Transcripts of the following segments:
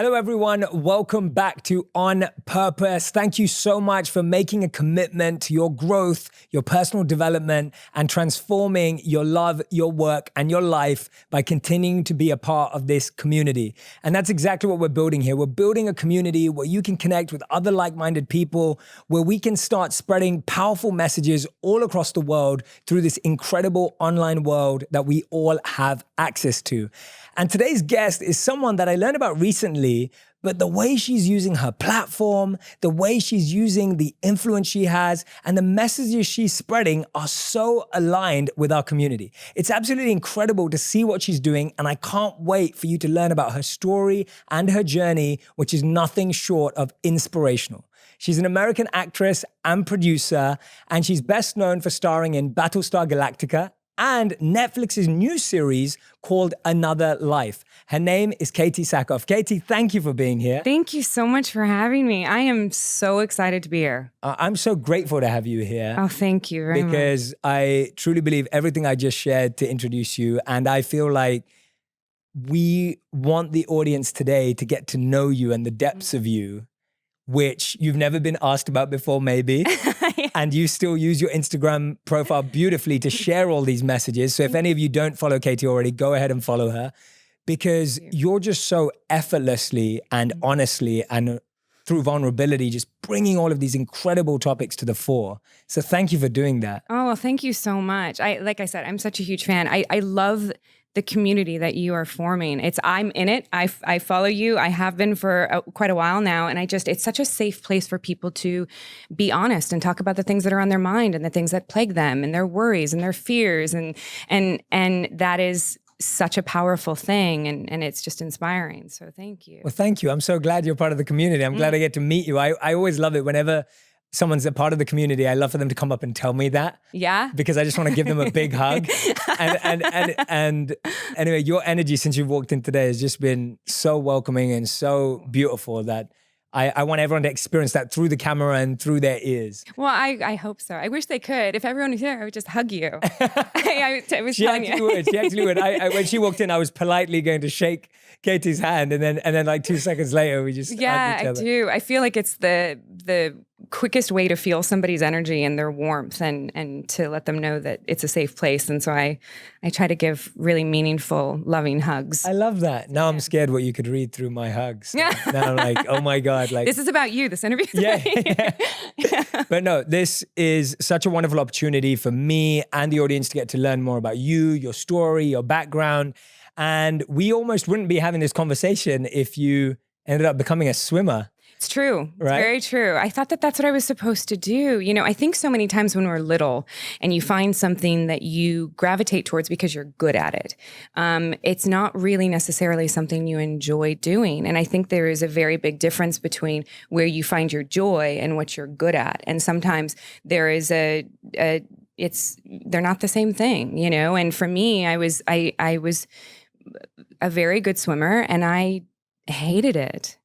Hello, everyone. Welcome back to On Purpose. Thank you so much for making a commitment to your growth, your personal development, and transforming your love, your work, and your life by continuing to be a part of this community. And that's exactly what we're building here. We're building a community where you can connect with other like-minded people, where we can start spreading powerful messages all across the world through this incredible online world that we all have access to. And today's guest is someone that I learned about recently, but the way she's using her platform, the way she's using the influence she has, and the messages she's spreading are so aligned with our community. It's absolutely incredible to see what she's doing, and I can't wait for you to learn about her story and her journey, which is nothing short of inspirational. She's an American actress and producer, and she's best known for starring in Battlestar Galactica and Netflix's new series called Another Life. Her name is Katee Sackhoff. Katee, thank you for being here. Thank you so much for having me. I am so excited to be here. I'm so grateful to have you here. Oh, thank you very much. Because I truly believe everything I just shared to introduce you, and I feel like we want the audience today to get to know you and the depths of you, which you've never been asked about before, maybe. And you still use your Instagram profile beautifully to share all these messages. So if any of you don't follow Katee already, go ahead and follow her, because you're just so effortlessly and honestly and through vulnerability, just bringing all of these incredible topics to the fore. So thank you for doing that. Oh, well, thank you so much. Like I said, I'm such a huge fan. I love the community that you are forming. I'm in it. I follow you. I have been for quite a while now. And it's such a safe place for people to be honest and talk about the things that are on their mind and the things that plague them and their worries and their fears. And that is such a powerful thing. And it's just inspiring. So thank you. Well, thank you. I'm so glad you're part of the community. I'm glad I get to meet you. I always love it whenever someone's a part of the community. I love for them to come up and tell me that. Yeah. Because I just want to give them a big hug. And anyway, your energy since you've walked in today has just been so welcoming and so beautiful that I want everyone to experience that through the camera and through their ears. Well, I hope so. I wish they could. If everyone was here, I would just hug you. I was telling you. She actually would. When she walked in, I was politely going to shake Katee's hand, and then like 2 seconds later, we just hugged each other. I do. I feel like it's the quickest way to feel somebody's energy and their warmth, and to let them know that it's a safe place. And so I try to give really meaningful, loving hugs. I love that. Now I'm scared what you could read through my hugs. Now I'm like, oh my God. Like, this is about you. This interview is about you. Yeah. But no, this is such a wonderful opportunity for me and the audience to get to learn more about you, your story, your background. And we almost wouldn't be having this conversation if you ended up becoming a swimmer. It's true. It's right? very true. I thought that that's what I was supposed to do. You know, I think so many times when we're little and you find something that you gravitate towards because you're good at it, it's not really necessarily something you enjoy doing. And I think there is a very big difference between where you find your joy and what you're good at. And sometimes there is they're not the same thing, you know? And for me, I was a very good swimmer and I hated it.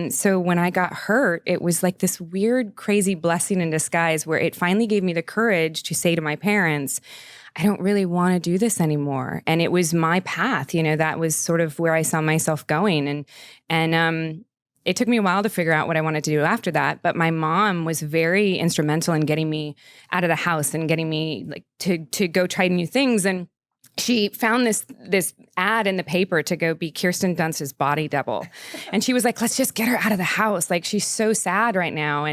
So when I got hurt, it was like this weird, crazy blessing in disguise where it finally gave me the courage to say to my parents, I don't really want to do this anymore. And it was my path, you know, that was sort of where I saw myself going. And it took me a while to figure out what I wanted to do after that. But my mom was very instrumental in getting me out of the house and getting me like to go try new things. And she found this ad in the paper to go be Kirsten Dunst's body double. And she was like, let's just get her out of the house. Like, she's so sad right now.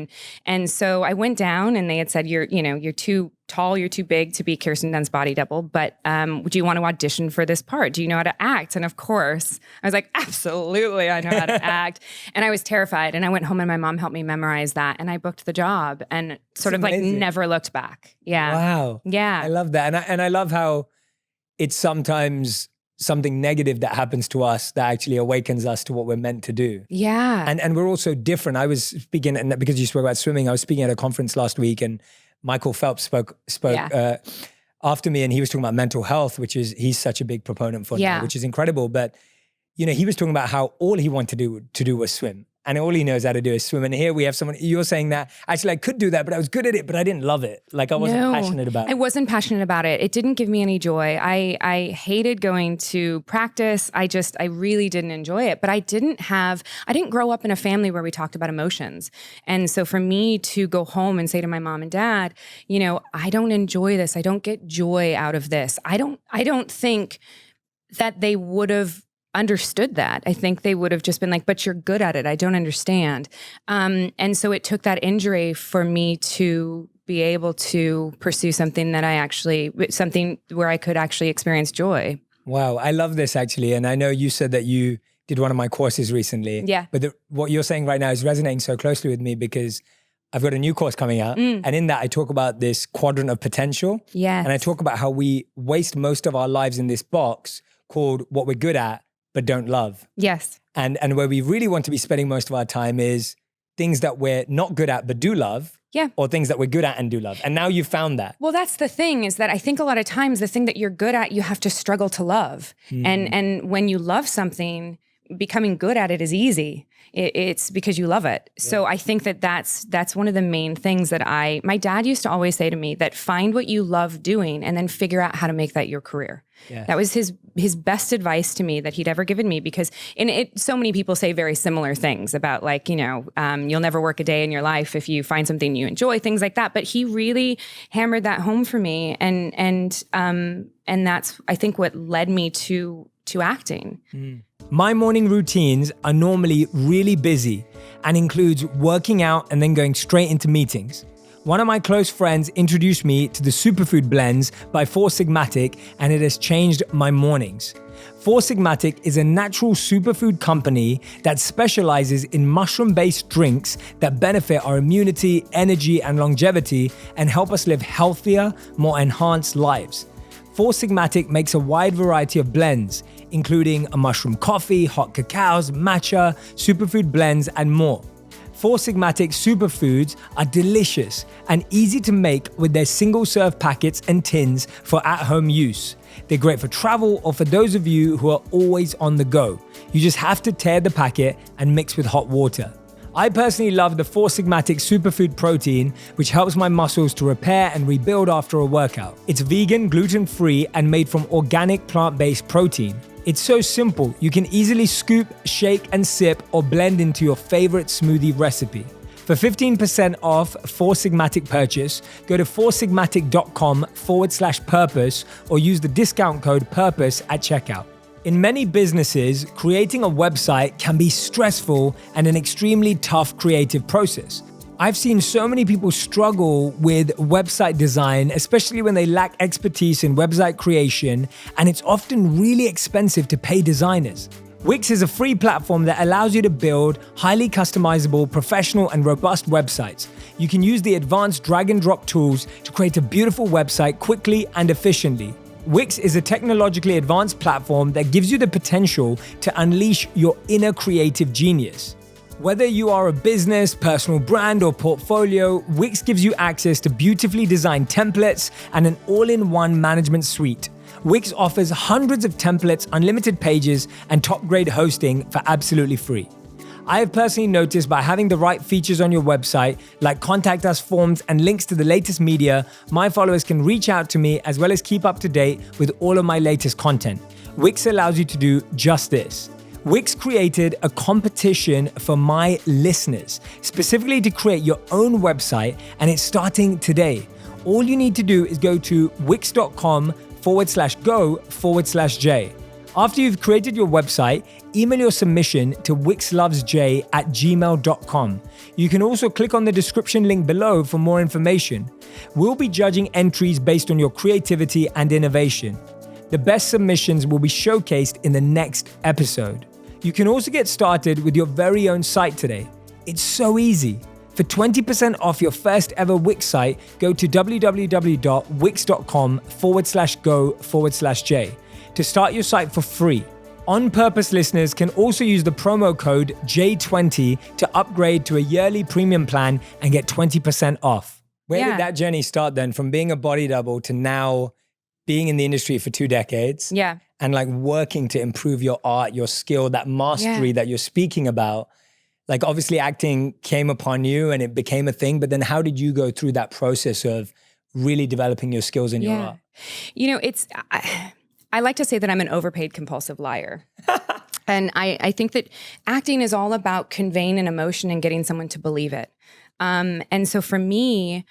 And so I went down and they had said, you're too tall, you're too big to be Kirsten Dunst's body double, but do you want to audition for this part? Do you know how to act? And of course, I was like, absolutely, I know how to act. And I was terrified. And I went home and my mom helped me memorize that. And I booked the job and sort of like never looked back. Yeah. Wow. Yeah. I love that. And I love how it's sometimes something negative that happens to us that actually awakens us to what we're meant to do. Yeah. And we're also different. I was speaking, and because you spoke about swimming, I was speaking at a conference last week and Michael Phelps spoke after me, and he was talking about mental health, which is, he's such a big proponent for now, which is incredible. But, you know, he was talking about how all he wanted to do was swim. and all he knows how to do is swim. And here we have someone, you're saying that, actually I could do that, but I was good at it, but I didn't love it. Like I wasn't passionate about it. I wasn't passionate about it. It didn't give me any joy. I hated going to practice. I really didn't enjoy it. But I didn't grow up in a family where we talked about emotions. And so for me to go home and say to my mom and dad, you know, I don't enjoy this. I don't get joy out of this. I don't think that they would have understood that. I think they would have just been like, but you're good at it. I don't understand. And so it took that injury for me to be able to pursue something where I could actually experience joy. Wow. I love this actually. And I know you said that you did one of my courses recently. Yeah. But what you're saying right now is resonating so closely with me because I've got a new course coming out. And in that I talk about this quadrant of potential. Yes. And I talk about how we waste most of our lives in this box called what we're good at, but don't love. Yes. And where we really want to be spending most of our time is things that we're not good at, but do love. Yeah. Or things that we're good at and do love. And now you've found that. Well, that's the thing, is that I think a lot of times the thing that you're good at, you have to struggle to love. And when you love something, becoming good at it is easy. It's because you love it. Yeah. So I think that's one of the main things that my dad used to always say to me, that find what you love doing and then figure out how to make that your career. Yeah. That was his best advice to me that he'd ever given me, because so many people say very similar things about, like, you know, you'll never work a day in your life if you find something you enjoy, things like that. But he really hammered that home for me. And that's, I think, what led me to acting. My morning routines are normally really busy and includes working out and then going straight into meetings. One of my close friends introduced me to the Superfood Blends by Four Sigmatic, and it has changed my mornings. Four Sigmatic is a natural superfood company that specializes in mushroom-based drinks that benefit our immunity, energy, and longevity and help us live healthier, more enhanced lives. Four Sigmatic makes a wide variety of blends, including a mushroom coffee, hot cacaos, matcha, superfood blends, and more. Four Sigmatic superfoods are delicious and easy to make with their single-serve packets and tins for at-home use. They're great for travel or for those of you who are always on the go. You just have to tear the packet and mix with hot water. I personally love the Four Sigmatic Superfood Protein, which helps my muscles to repair and rebuild after a workout. It's vegan, gluten-free, and made from organic plant-based protein. It's so simple, you can easily scoop, shake, and sip or blend into your favorite smoothie recipe. For 15% off Four Sigmatic purchase, go to foursigmatic.com/purpose or use the discount code PURPOSE at checkout. In many businesses, creating a website can be stressful and an extremely tough creative process. I've seen so many people struggle with website design, especially when they lack expertise in website creation, and it's often really expensive to pay designers. Wix is a free platform that allows you to build highly customizable, professional, and robust websites. You can use the advanced drag and drop tools to create a beautiful website quickly and efficiently. Wix is a technologically advanced platform that gives you the potential to unleash your inner creative genius. Whether you are a business, personal brand, or portfolio, Wix gives you access to beautifully designed templates and an all-in-one management suite. Wix offers hundreds of templates, unlimited pages, and top-grade hosting for absolutely free. I have personally noticed by having the right features on your website, like contact us forms and links to the latest media, my followers can reach out to me as well as keep up to date with all of my latest content. Wix allows you to do just this. Wix created a competition for my listeners, specifically to create your own website, and it's starting today. All you need to do is go to wix.com/go/J. After you've created your website, email your submission to wixlovesj@gmail.com. You can also click on the description link below for more information. We'll be judging entries based on your creativity and innovation. The best submissions will be showcased in the next episode. You can also get started with your very own site today. It's so easy. For 20% off your first ever Wix site, go to www.wix.com/go/J to start your site for free. On Purpose listeners can also use the promo code J20 to upgrade to a yearly premium plan and get 20% off. Where did that journey start then, from being a body double to now being in the industry for 2 decades? Yeah. And like working to improve your art, your skill, that mastery that you're speaking about. Like obviously acting came upon you and it became a thing, but then how did you go through that process of really developing your skills in your art? You know, I like to say that I'm an overpaid compulsive liar. And I think that acting is all about conveying an emotion and getting someone to believe it. And so for me,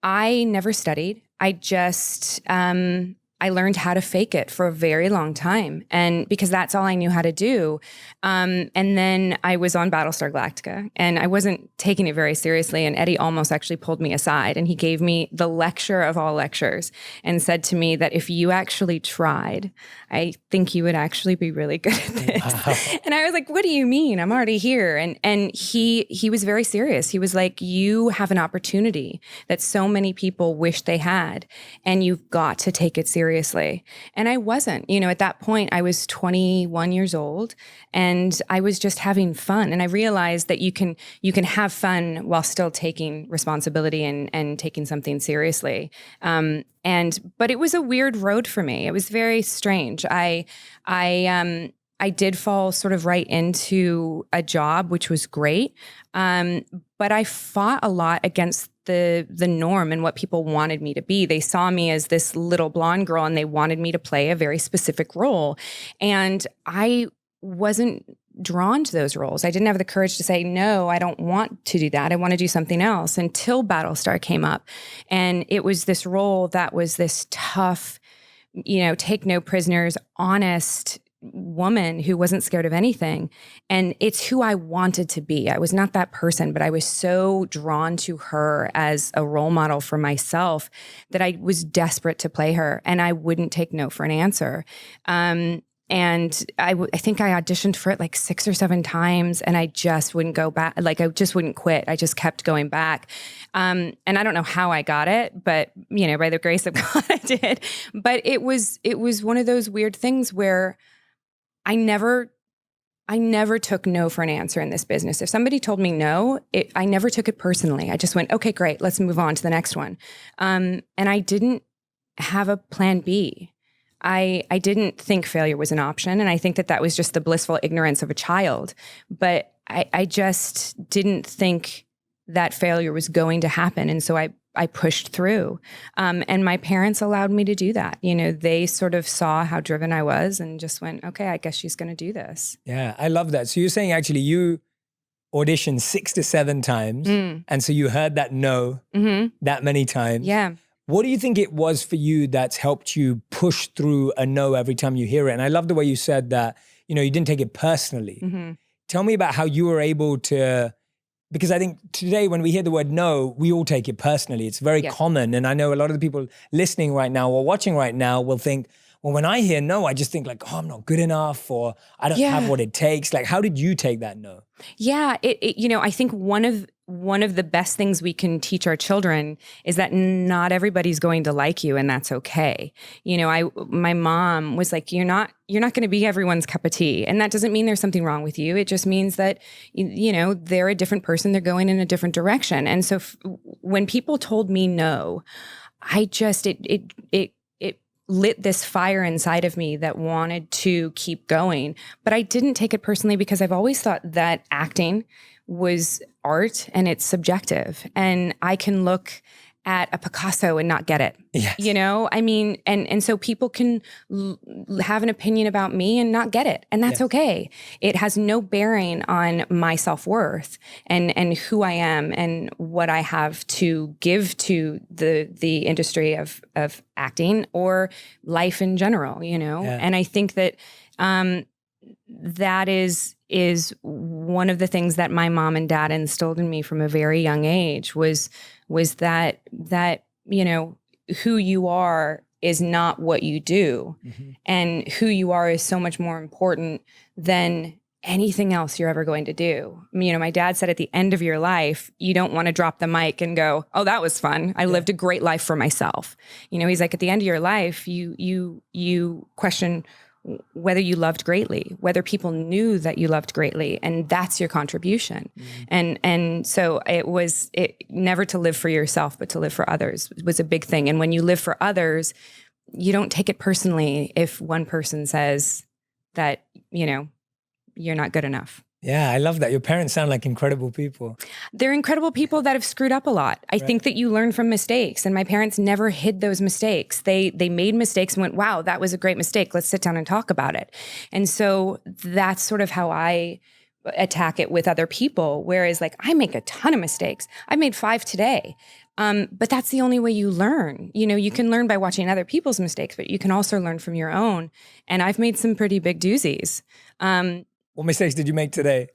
I never studied. I just, I learned how to fake it for a very long time. And because that's all I knew how to do. And then I was on Battlestar Galactica and I wasn't taking it very seriously. And Eddie almost actually pulled me aside and he gave me the lecture of all lectures and said to me that if you actually tried, I think you would actually be really good at this. Wow. And I was like, what do you mean? I'm already here. And he was very serious. He was like, you have an opportunity that so many people wish they had, and you've got to take it seriously. And I wasn't, at that point I was 21 years old and I was just having fun. And I realized that you can have fun while still taking responsibility and taking something seriously. But it was a weird road for me. It was very strange. I did fall sort of right into a job, which was great. But I fought a lot against the norm and what people wanted me to be. They saw me as this little blonde girl and they wanted me to play a very specific role. And I wasn't drawn to those roles. I didn't have the courage to say, no, I don't want to do that. I want to do something else, until Battlestar came up. And it was this role that was this tough, take no prisoners, honest woman who wasn't scared of anything. And it's who I wanted to be. I was not that person, but I was so drawn to her as a role model for myself that I was desperate to play her, and I wouldn't take no for an answer. And I think I auditioned for it like 6 or 7 times, and I just wouldn't go back. Like I just wouldn't quit. I just kept going back. And I don't know how I got it, but by the grace of God, I did. But it was one of those weird things where I never took no for an answer in this business. If somebody told me no, I never took it personally. I just went, okay, great, let's move on to the next one. And I didn't have a plan B. I didn't think failure was an option. And I think that was just the blissful ignorance of a child. But I just didn't think that failure was going to happen. And so I pushed through. And my parents allowed me to do that. They sort of saw how driven I was and just went, okay, I guess she's going to do this. Yeah, I love that. So you're saying actually you auditioned 6 to 7 times. And so you heard that no that many times. Yeah. What do you think it was for you that's helped you push through a no every time you hear it? And I love the way you said that, you didn't take it personally. Tell me about how you were able to, because I think today when we hear the word no, we all take it personally. It's very common. And I know a lot of the people listening right now or watching right now will think, well, when I hear no, I just think like, oh, I'm not good enough, or I don't have what it takes. Like, how did you take that no? Yeah, I think one of the best things we can teach our children is that not everybody's going to like you, and that's okay. My mom was like, you're not going to be everyone's cup of tea, and that doesn't mean there's something wrong with you. It just means that they're a different person, they're going in a different direction. And so when people told me no, I just it lit this fire inside of me that wanted to keep going. But I didn't take it personally because I've always thought that acting was art and it's subjective. And I can look at a Picasso and not get it. Yes. And so people can have an opinion about me and not get it. And that's okay. It has no bearing on my self-worth and who I am and what I have to give to the industry of acting or life in general, And I think that that is one of the things that my mom and dad instilled in me from a very young age was that who you are is not what you do. And who you are is so much more important than anything else you're ever going to do. My dad said at the end of your life, you don't want to drop the mic and go, oh, that was fun. I lived a great life for myself. He's like, at the end of your life, you question whether you loved greatly, whether people knew that you loved greatly, and that's your contribution. And so it never to live for yourself, but to live for others was a big thing. And when you live for others, you don't take it personally if one person says that, you're not good enough. Yeah, I love that. Your parents sound like incredible people. They're incredible people that have screwed up a lot. I think that you learn from mistakes, and my parents never hid those mistakes. They made mistakes and went, wow, that was a great mistake. Let's sit down and talk about it. And so that's sort of how I attack it with other people. Whereas like I make a ton of mistakes. I made 5 today. But that's the only way you learn. You know, you can learn by watching other people's mistakes, but you can also learn from your own. And I've made some pretty big doozies. What mistakes did you make today?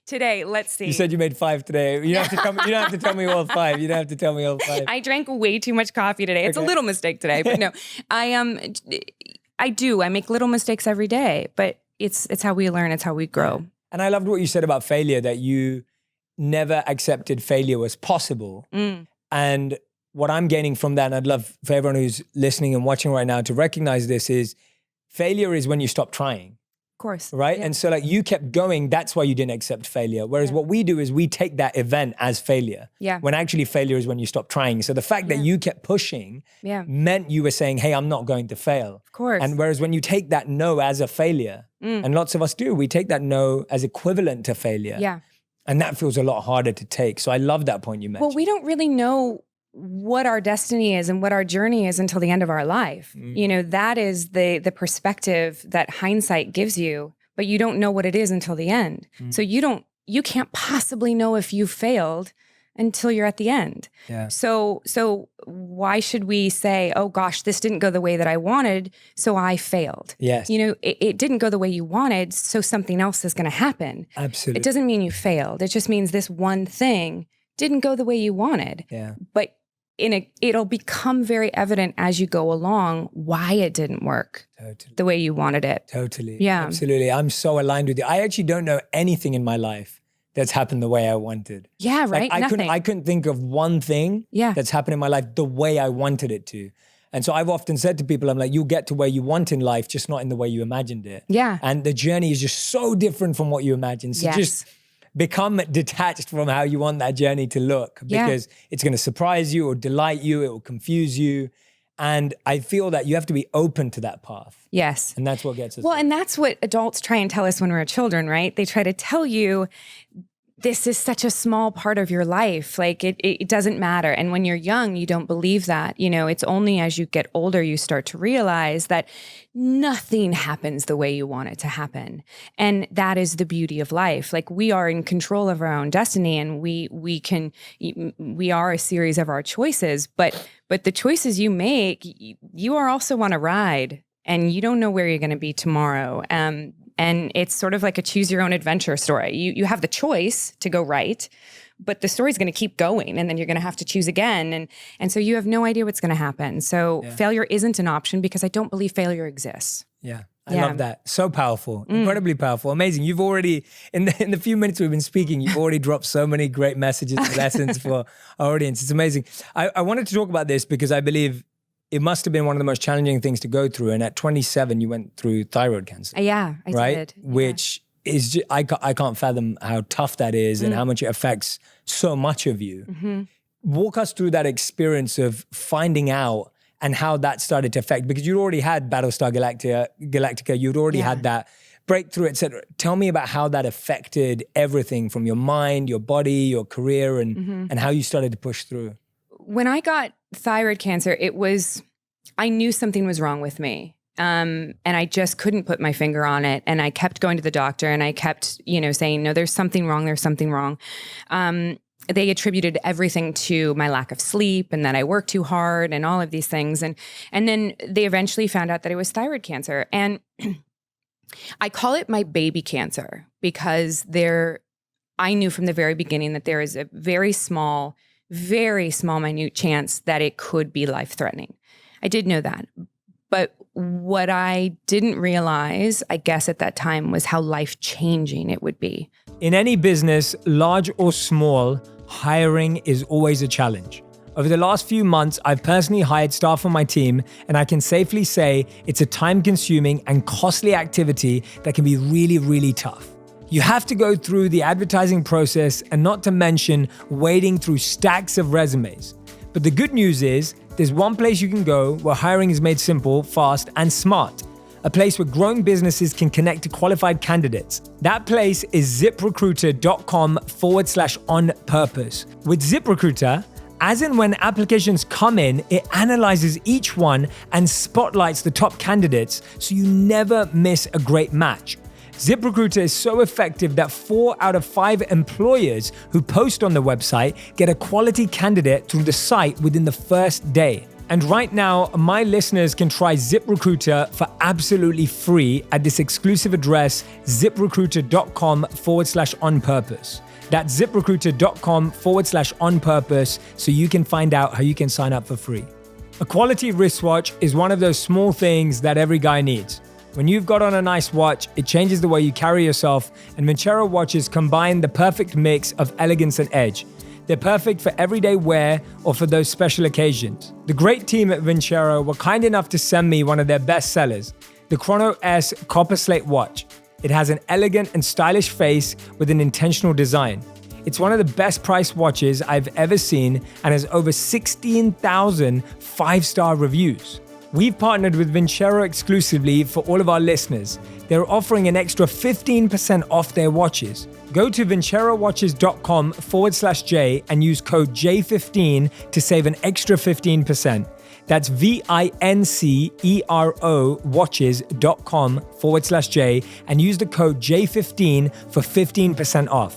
Today, let's see. You said you made 5 today. You don't have to tell me all 5. You don't have to tell me all 5. I drank way too much coffee today. It's a little mistake today, but no, I do. I make little mistakes every day, but it's how we learn. It's how we grow. And I loved what you said about failure, that you never accepted failure was possible. And what I'm gaining from that, and I'd love for everyone who's listening and watching right now to recognize this, is failure is when you stop trying. Of course. Right? Yeah. And so like you kept going, that's why you didn't accept failure. Whereas what we do is we take that event as failure. Yeah. When actually failure is when you stop trying. So the fact that you kept pushing meant you were saying, hey, I'm not going to fail. Of course. And whereas when you take that no as a failure, and lots of us do, we take that no as equivalent to failure. Yeah. And that feels a lot harder to take. So I love that point you mentioned. Well, we don't really know what our destiny is and what our journey is until the end of our life. You know, that is the perspective that hindsight gives you, but you don't know what it is until the end. So you can't possibly know if you failed until you're at the end. Yeah. So why should we say, oh gosh, this didn't go the way that I wanted, so I failed? Yes. You know, it didn't go the way you wanted, so something else is going to happen. Absolutely. It doesn't mean you failed. It just means this one thing didn't go the way you wanted. Yeah. But it'll become very evident as you go along why it didn't work the way you wanted it. Totally. Yeah. Absolutely. I'm so aligned with you. I actually don't know anything in my life that's happened the way I wanted. Yeah, right? Like, Nothing. I couldn't think of one thing that's happened in my life the way I wanted it to. And so I've often said to people, I'm like, you'll get to where you want in life, just not in the way you imagined it. Yeah. And the journey is just so different from what you imagined. So just become detached from how you want that journey to look, because it's going to surprise you or delight you. It will confuse you. And I feel that you have to be open to that path. Yes. And that's what gets us. Well, and that's what adults try and tell us when we're children, right? They try to tell you, this is such a small part of your life. Like it doesn't matter. And when you're young, you don't believe that. You know, it's only as you get older, you start to realize that nothing happens the way you want it to happen. And that is the beauty of life. Like we are in control of our own destiny, and we are a series of our choices, but the choices you make, you are also on a ride, and you don't know where you're going to be tomorrow. And it's sort of like a choose your own adventure story. You have the choice to go right, but the story's going to keep going, and then you're going to have to choose again. And so you have no idea what's going to happen. So failure isn't an option, because I don't believe failure exists. Yeah. I love that. So powerful, incredibly powerful, amazing. You've already, in the few minutes we've been speaking, you've already dropped so many great messages and lessons for our audience. It's amazing. I wanted to talk about this because I believe it must have been one of the most challenging things to go through. And at 27, you went through thyroid cancer. Yeah, I did. Which is, just, I can't fathom how tough that is and how much it affects so much of you. Walk us through that experience of finding out and how that started to affect, because you'd already had Battlestar Galactica, you'd already had that breakthrough, etc. Tell me about how that affected everything from your mind, your body, your career, and how you started to push through. When I got thyroid cancer, I knew something was wrong with me. And I just couldn't put my finger on it. And I kept going to the doctor, and I kept, saying, no, there's something wrong. There's something wrong. They attributed everything to my lack of sleep and that I worked too hard and all of these things. And then they eventually found out that it was thyroid cancer. And I call it my baby cancer, because I knew from the very beginning that there is a very small, minute chance that it could be life-threatening. I did know that. But what I didn't realize, I guess at that time, was how life-changing it would be. In any business, large or small, hiring is always a challenge. Over the last few months, I've personally hired staff on my team, and I can safely say it's a time-consuming and costly activity that can be really, really tough. You have to go through the advertising process, and not to mention wading through stacks of resumes. But the good news is, there's one place you can go where hiring is made simple, fast, and smart. a place where growing businesses can connect to qualified candidates. That place is ziprecruiter.com/on-purpose. With ZipRecruiter, as and when applications come in, it analyzes each one and spotlights the top candidates so you never miss a great match. ZipRecruiter is so effective that 4 out of 5 employers who post on the website get a quality candidate through the site within the first day. And right now, my listeners can try ZipRecruiter for absolutely free at this exclusive address, ziprecruiter.com/on-purpose. That's ziprecruiter.com/on-purpose so you can find out how you can sign up for free. A quality wristwatch is one of those small things that every guy needs. When you've got on a nice watch, it changes the way you carry yourself, and Vincero watches combine the perfect mix of elegance and edge. They're perfect for everyday wear or for those special occasions. The great team at Vincero were kind enough to send me one of their best sellers, the Chrono S Copper Slate watch. It has an elegant and stylish face with an intentional design. It's one of the best priced watches I've ever seen and has over 16,000 5-star reviews. We've partnered with Vincero exclusively for all of our listeners. They're offering an extra 15% off their watches. Go to vincerowatches.com/J and use code J15 to save an extra 15%. That's VINCERO watches.com/J and use the code J15 for 15% off.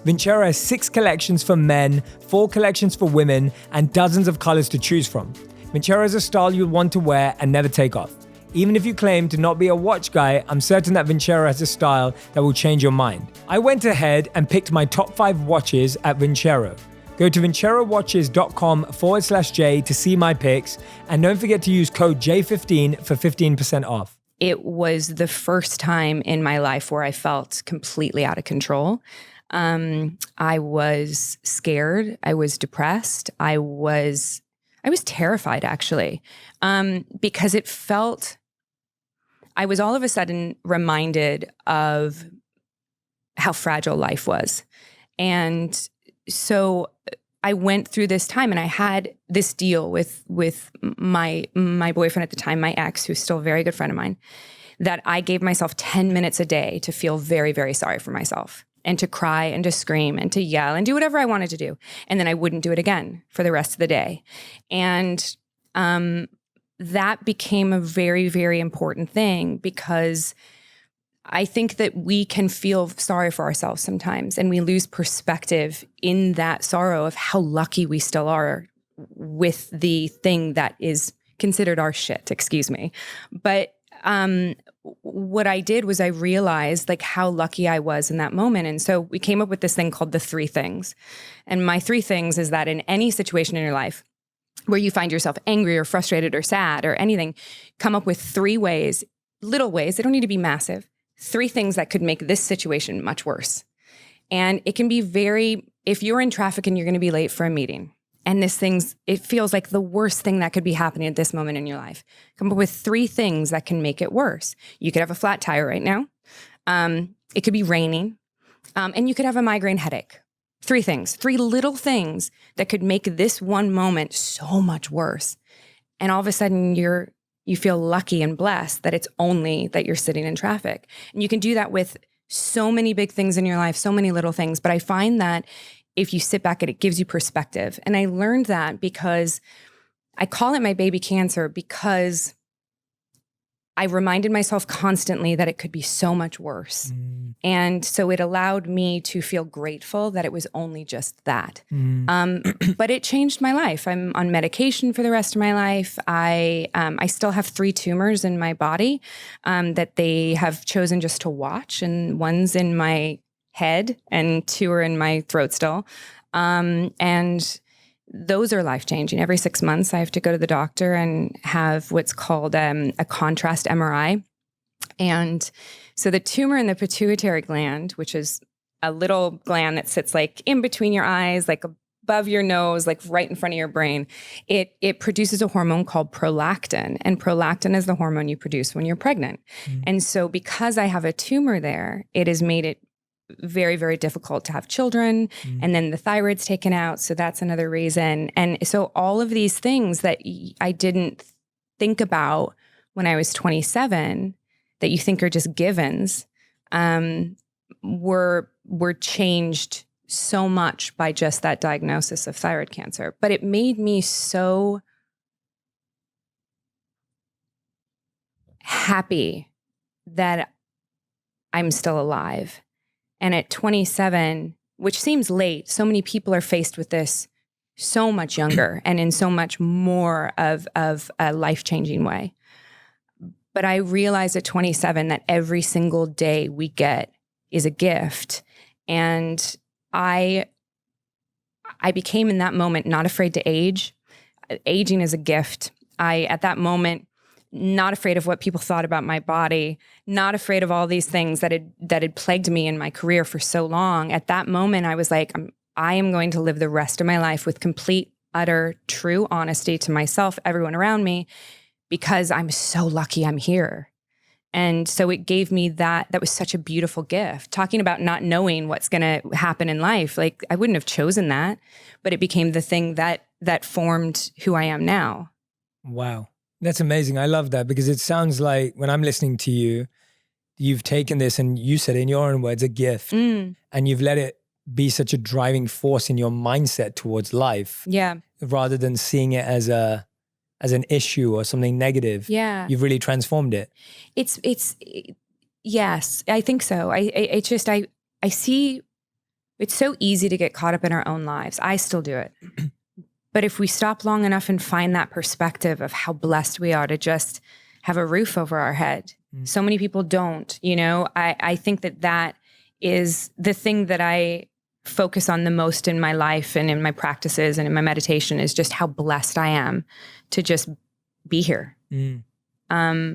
Vincero has 6 collections for men, 4 collections for women, and dozens of colors to choose from. Vincero is a style you'll want to wear and never take off. Even if you claim to not be a watch guy, I'm certain that Vincero has a style that will change your mind. I went ahead and picked my top 5 watches at Vincero. Go to vincerowatches.com/J to see my picks, and don't forget to use code J15 for 15% off. It was the first time in my life where I felt completely out of control. I was scared. I was depressed. I was terrified, actually, because it felt, I was all of a sudden reminded of how fragile life was. And so I went through this time, and I had this deal with my boyfriend at the time, my ex, who's still a very good friend of mine, that I gave myself 10 minutes a day to feel very, very sorry for myself, and to cry and to scream and to yell and do whatever I wanted to do. And then I wouldn't do it again for the rest of the day. And that became a very, very important thing, because I think that we can feel sorry for ourselves sometimes, and we lose perspective in that sorrow of how lucky we still are with the thing that is considered our shit, excuse me. But what I did was I realized like how lucky I was in that moment. And so we came up with this thing called the 3 things. And my 3 things is that in any situation in your life where you find yourself angry or frustrated or sad or anything, come up with 3 ways, little ways, they don't need to be massive, 3 things that could make this situation much worse. And it can be if you're in traffic and you're going to be late for a meeting, and it feels like the worst thing that could be happening at this moment in your life, come up with 3 things that can make it worse. You could have a flat tire right now. It could be raining. And you could have a migraine headache. 3 things, 3 little things that could make this one moment so much worse. And all of a sudden you feel lucky and blessed that it's only that you're sitting in traffic. And you can do that with so many big things in your life, so many little things. But I find that if you sit back and it gives you perspective. And I learned that because I call it my baby cancer, because I reminded myself constantly that it could be so much worse. And so it allowed me to feel grateful that it was only just that. But it changed my life. I'm on medication for the rest of my life. I still have 3 tumors in my body that they have chosen just to watch. And one's in my head and 2 are in my throat still. And those are life-changing. Every 6 months, I have to go to the doctor and have what's called a contrast MRI. And so the tumor in the pituitary gland, which is a little gland that sits like in between your eyes, like above your nose, like right in front of your brain, it produces a hormone called prolactin. And prolactin is the hormone you produce when you're pregnant. And so because I have a tumor there, it has made it very, very difficult to have children. And then the thyroid's taken out. So that's another reason. And so all of these things that I didn't think about when I was 27 that you think are just givens were changed so much by just that diagnosis of thyroid cancer. But it made me so happy that I'm still alive. And at 27, which seems late, so many people are faced with this so much younger and in so much more of a life-changing way. But I realized at 27 that every single day we get is a gift. And I became in that moment not afraid to age. Aging is a gift. At that moment, not afraid of what people thought about my body, not afraid of all these things that had plagued me in my career for so long. At that moment, I was like, I am going to live the rest of my life with complete, utter, true honesty to myself, everyone around me, because I'm so lucky I'm here. And so it gave me that was such a beautiful gift. Talking about not knowing what's going to happen in life, like I wouldn't have chosen that, but it became the thing that formed who I am now. Wow. That's amazing. I love that because it sounds like when I'm listening to you, you've taken this and you said in your own words, a gift, and you've let it be such a driving force in your mindset towards life. Yeah. Rather than seeing it as an issue or something negative. Yeah. You've really transformed it. Yes, I think so. I see it's so easy to get caught up in our own lives. I still do it. But if we stop long enough and find that perspective of how blessed we are to just have a roof over our head, so many people don't, I think that is the thing that I focus on the most in my life and in my practices and in my meditation is just how blessed I am to just be here. And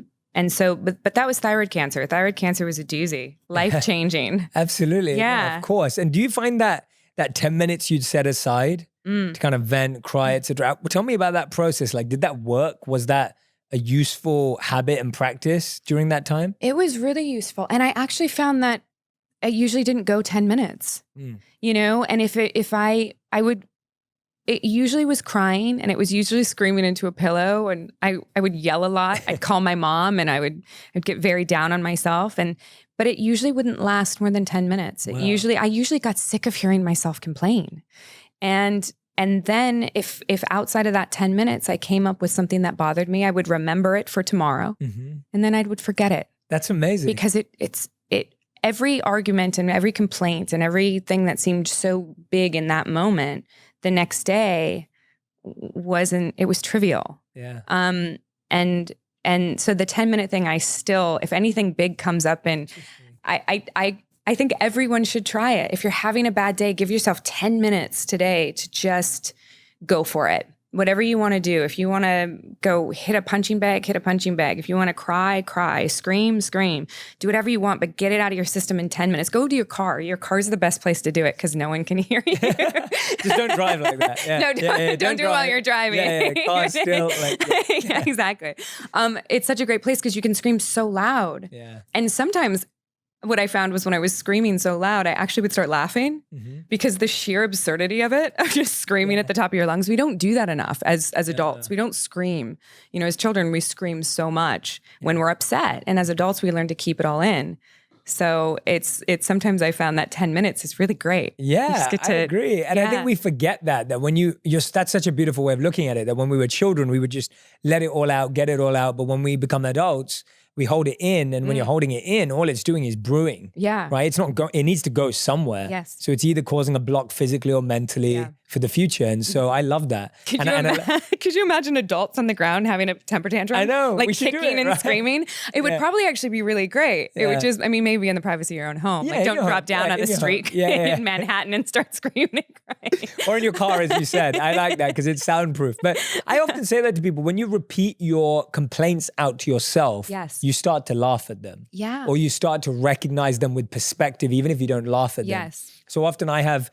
so, but that was thyroid cancer. Thyroid cancer was a doozy, life-changing. Absolutely. Yeah, of course. And do you find that 10 minutes you'd set aside to kind of vent, cry, etc. Tell me about that process. Like, did that work? Was that a useful habit and practice during that time? It was really useful. And I actually found that I usually didn't go 10 minutes, and it usually was crying and it was usually screaming into a pillow and I would yell a lot. I'd call my mom and I'd get very down on myself. But it usually wouldn't last more than 10 minutes. Wow. I usually got sick of hearing myself complain. And then if outside of that 10 minutes, I came up with something that bothered me, I would remember it for tomorrow and then I would forget it. That's amazing. Because it's every argument and every complaint and everything that seemed so big in that moment, the next day it was trivial. Yeah. And so the 10-minute thing, I still, if anything big comes up, and I think everyone should try it. If you're having a bad day, give yourself 10 minutes today to just go for it. Whatever you want to do. If you want to go hit a punching bag, hit a punching bag. If you want to cry, cry, scream, scream. Do whatever you want, but get it out of your system in 10 minutes. Go to your car. Your car's the best place to do it because no one can hear you. Just don't drive like that. Yeah. No, don't do it while you're driving. Yeah, car's still like... Yeah, exactly. It's such a great place because you can scream so loud. Yeah. And sometimes what I found was when I was screaming so loud, I actually would start laughing because the sheer absurdity of it, of just screaming at the top of your lungs. We don't do that enough as adults. We don't scream. As children, we scream so much when we're upset. And as adults, we learn to keep it all in. So it's sometimes I found that 10 minutes is really great. Yeah, I agree. And I think we forget that when that's such a beautiful way of looking at it, that when we were children, we would just let it all out, get it all out. But when we become adults, we hold it in, and when you're holding it in, all it's doing is brewing. Yeah. Right? It's not it needs to go somewhere. Yes. So it's either causing a block physically or mentally for the future. And so I love that. Could you imagine adults on the ground having a temper tantrum? I know. Like kicking and screaming? It would probably actually be really great. It would just, maybe in the privacy of your own home. Like don't drop down on the street in Manhattan and start screaming and crying. Or in your car, as you said. I like that because it's soundproof. But I often say that to people. When you repeat your complaints out to yourself, you start to laugh at them. Yeah. Or you start to recognize them with perspective, even if you don't laugh at them. Yes. So often I have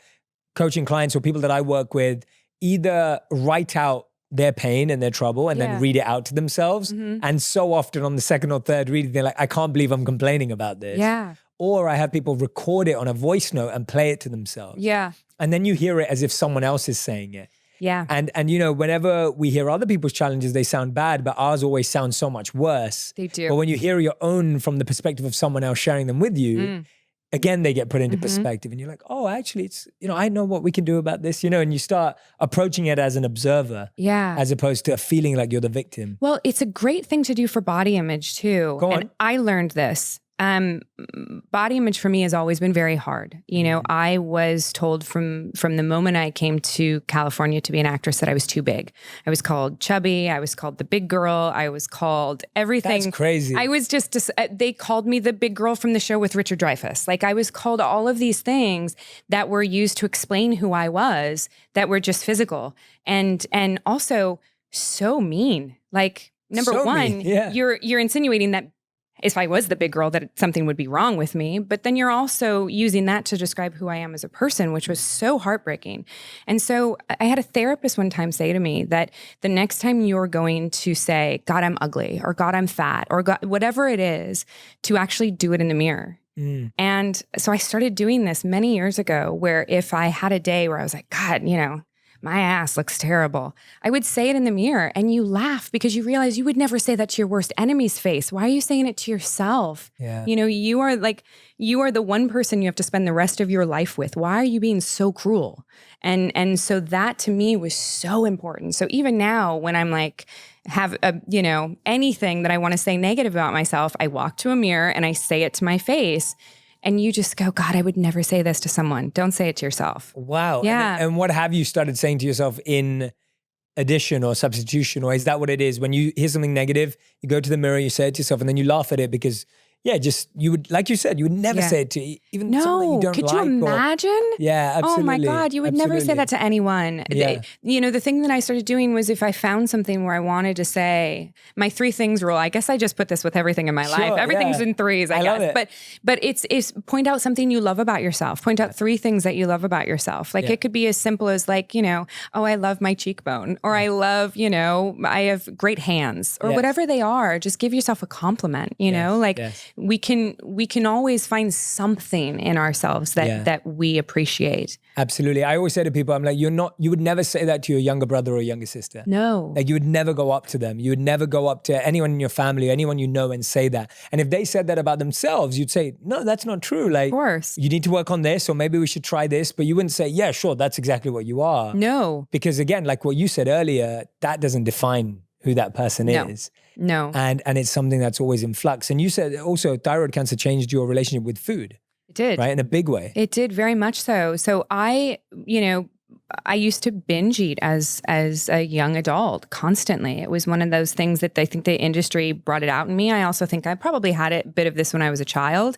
coaching clients or people that I work with either write out their pain and their trouble and then read it out to themselves. And so often on the second or third reading, they're like, I can't believe I'm complaining about this. Yeah. Or I have people record it on a voice note and play it to themselves. Yeah. And then you hear it as if someone else is saying it. Yeah. And you know, whenever we hear other people's challenges, they sound bad, but ours always sound so much worse. They do. But when you hear your own from the perspective of someone else sharing them with you, again, they get put into perspective and you're like, oh, actually, it's, you know, I know what we can do about this, you know, and you start approaching it as an observer as opposed to feeling like you're the victim. Well, it's a great thing to do for body image too. Go on. And I learned this. Body image for me has always been very hard. You know, I was told from the moment I came to California to be an actress that I was too big. I was called chubby. I was called the big girl. I was called everything. That's crazy. I was just, they called me the big girl from the show with Richard Dreyfuss. Like I was called all of these things that were used to explain who I was that were just physical and also so mean. Like number So one, mean, yeah. you're insinuating that if I was the big girl, that something would be wrong with me. But then you're also using that to describe who I am as a person, which was so heartbreaking. And so I had a therapist one time say to me that the next time you're going to say, God, I'm ugly, or God, I'm fat, or God, whatever it is, to actually do it in the mirror. And so I started doing this many years ago, where if I had a day where I was like, God, you know, my ass looks terrible, I would say it in the mirror, and you laugh because you realize you would never say that to your worst enemy's face. Why are you saying it to yourself? Yeah. You know, you are the one person you have to spend the rest of your life with. Why are you being so cruel? And so that to me was so important. So even now when I'm like, have a, you know, anything that I want to say negative about myself, I walk to a mirror and I say it to my face. And you just go, God, I would never say this to someone. Don't say it to yourself. Wow. Yeah. And what have you started saying to yourself in addition or substitution? Or is that what it is? When you hear something negative, you go to the mirror, you say it to yourself, and then you laugh at it because, yeah, just you would, like you said, you would never say it to even someone that you don't could like. you imagine? Yeah, absolutely. Oh my God, you would never say that to anyone. Yeah. You know, the thing that I started doing was if I found something where I wanted to say my 3 things rule, I guess I just put this with everything in my life. Everything's in threes, I guess. Love it. But it's point out something you love about yourself. Point out 3 things that you love about yourself. Like it could be as simple as like, you know, oh, I love my cheekbone, or I love, you know, I have great hands, or whatever they are. Just give yourself a compliment, you know, like we can always find something in ourselves that we appreciate. Absolutely. I always say to people, I'm like, you would never say that to your younger brother or younger sister. No. Like you would never go up to them. You would never go up to anyone in your family, anyone you know, and say that. And if they said that about themselves, you'd say, no, that's not true. Like, of course. You need to work on this, or maybe we should try this. But you wouldn't say, yeah, sure, that's exactly what you are. No. Because again, like what you said earlier, that doesn't define who that person is. No. And it's something that's always in flux. And you said also thyroid cancer changed your relationship with food. It did. Right? In a big way. It did, very much so. So I used to binge eat as a young adult constantly. It was one of those things that I think the industry brought it out in me. I also think I probably had a bit of this when I was a child,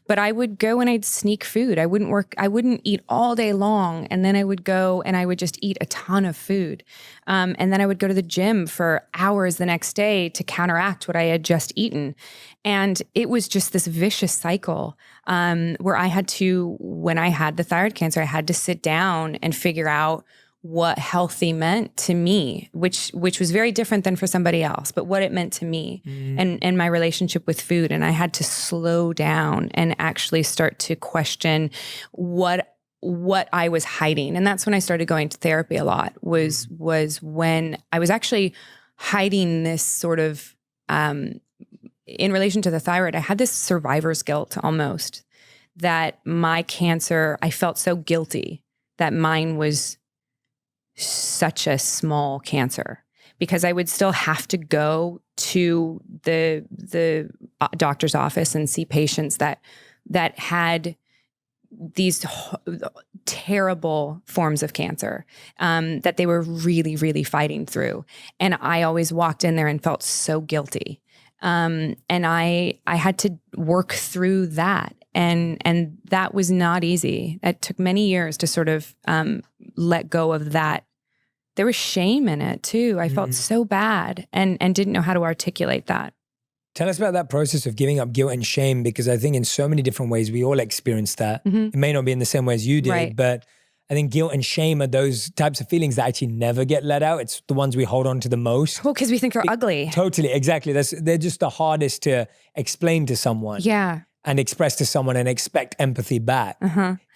but I would go and I'd sneak food. I wouldn't eat all day long. And then I would go and I would just eat a ton of food. And then I would go to the gym for hours the next day to counteract what I had just eaten. And it was just this vicious cycle where I had to, when I had the thyroid cancer, I had to sit down and figure out what healthy meant to me, which was very different than for somebody else, but what it meant to me and my relationship with food. And I had to slow down and actually start to question what I was hiding. And that's when I started going to therapy a lot, was when I was actually hiding this sort of, in relation to the thyroid, I had this survivor's guilt almost, that my cancer, I felt so guilty that mine was such a small cancer, because I would still have to go to the doctor's office and see patients that had these terrible forms of cancer that they were really, really fighting through. And I always walked in there and felt so guilty. And I had to work through that. And that was not easy. It took many years to sort of let go of that. There was shame in it too. I felt so bad and didn't know how to articulate that. Tell us about that process of giving up guilt and shame, because I think in so many different ways we all experience that. It may not be in the same way as you did, but I think guilt and shame are those types of feelings that actually never get let out. It's the ones we hold on to the most. Well, because we think they're ugly. Totally, exactly. They're just the hardest to explain to someone. Yeah. And express to someone and expect empathy back.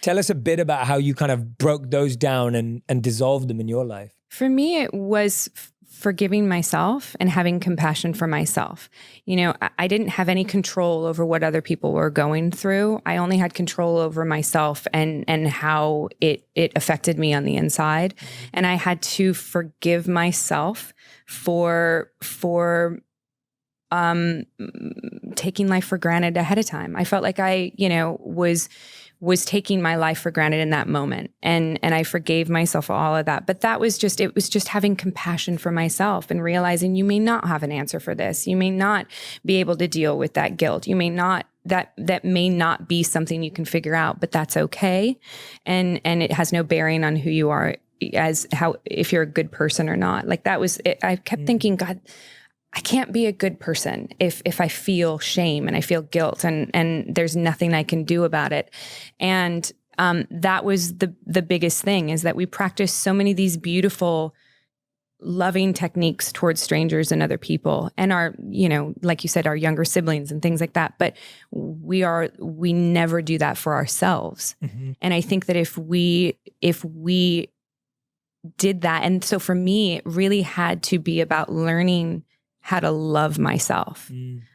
Tell us a bit about how you kind of broke those down and dissolved them in your life. For me, it was forgiving myself and having compassion for myself. You know, I didn't have any control over what other people were going through. I only had control over myself and how it affected me on the inside. And I had to forgive myself for taking life for granted ahead of time. I felt like I, was taking my life for granted in that moment. And I forgave myself for all of that. But it was just having compassion for myself and realizing you may not have an answer for this. You may not be able to deal with that guilt. You may not, that may not be something you can figure out, but that's okay. And it has no bearing on who you are if you're a good person or not. Like that was it. I kept thinking, God, I can't be a good person if I feel shame and I feel guilt and there's nothing I can do about it. And that was the biggest thing, is that we practice so many of these beautiful, loving techniques towards strangers and other people and our, like you said, our younger siblings and things like that. But we never do that for ourselves. Mm-hmm. And I think that if we did that, and so for me, it really had to be about learning how to love myself,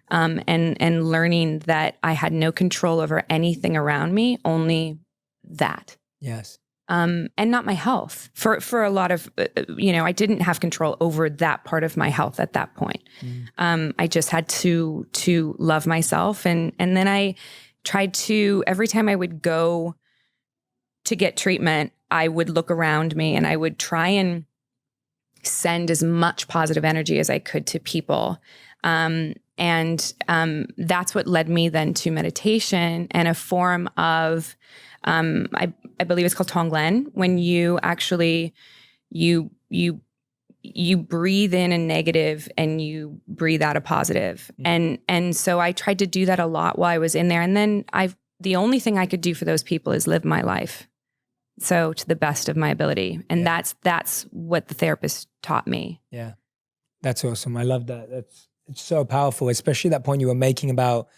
and learning that I had no control over anything around me, only that. Yes. And not my health. For a lot of, I didn't have control over that part of my health at that point. I just had to love myself. And then I tried to, every time I would go to get treatment, I would look around me and I would try and send as much positive energy as I could to people. And that's what led me then to meditation and a form of, I believe it's called Tonglen, when you actually, you breathe in a negative and you breathe out a positive. And so I tried to do that a lot while I was in there. And then the only thing I could do for those people is live my life. So to the best of my ability. And that's what the therapist taught me. Yeah. That's awesome. I love that. It's so powerful, especially that point you were making about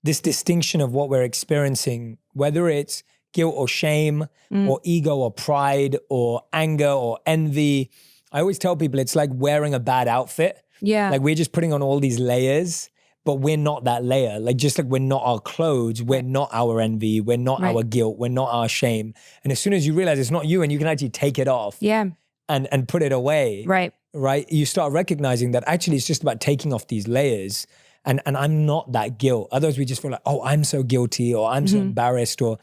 this distinction of what we're experiencing, whether it's guilt or shame or ego or pride or anger or envy. I always tell people it's like wearing a bad outfit. Yeah. Like we're just putting on all these layers, but we're not that layer. Like just like we're not our clothes, we're not our envy, we're not our guilt, we're not our shame. And as soon as you realize it's not you and you can actually take it off and put it away, right? You start recognizing that actually it's just about taking off these layers and I'm not that guilt. Otherwise we just feel like, oh, I'm so guilty or I'm so embarrassed, or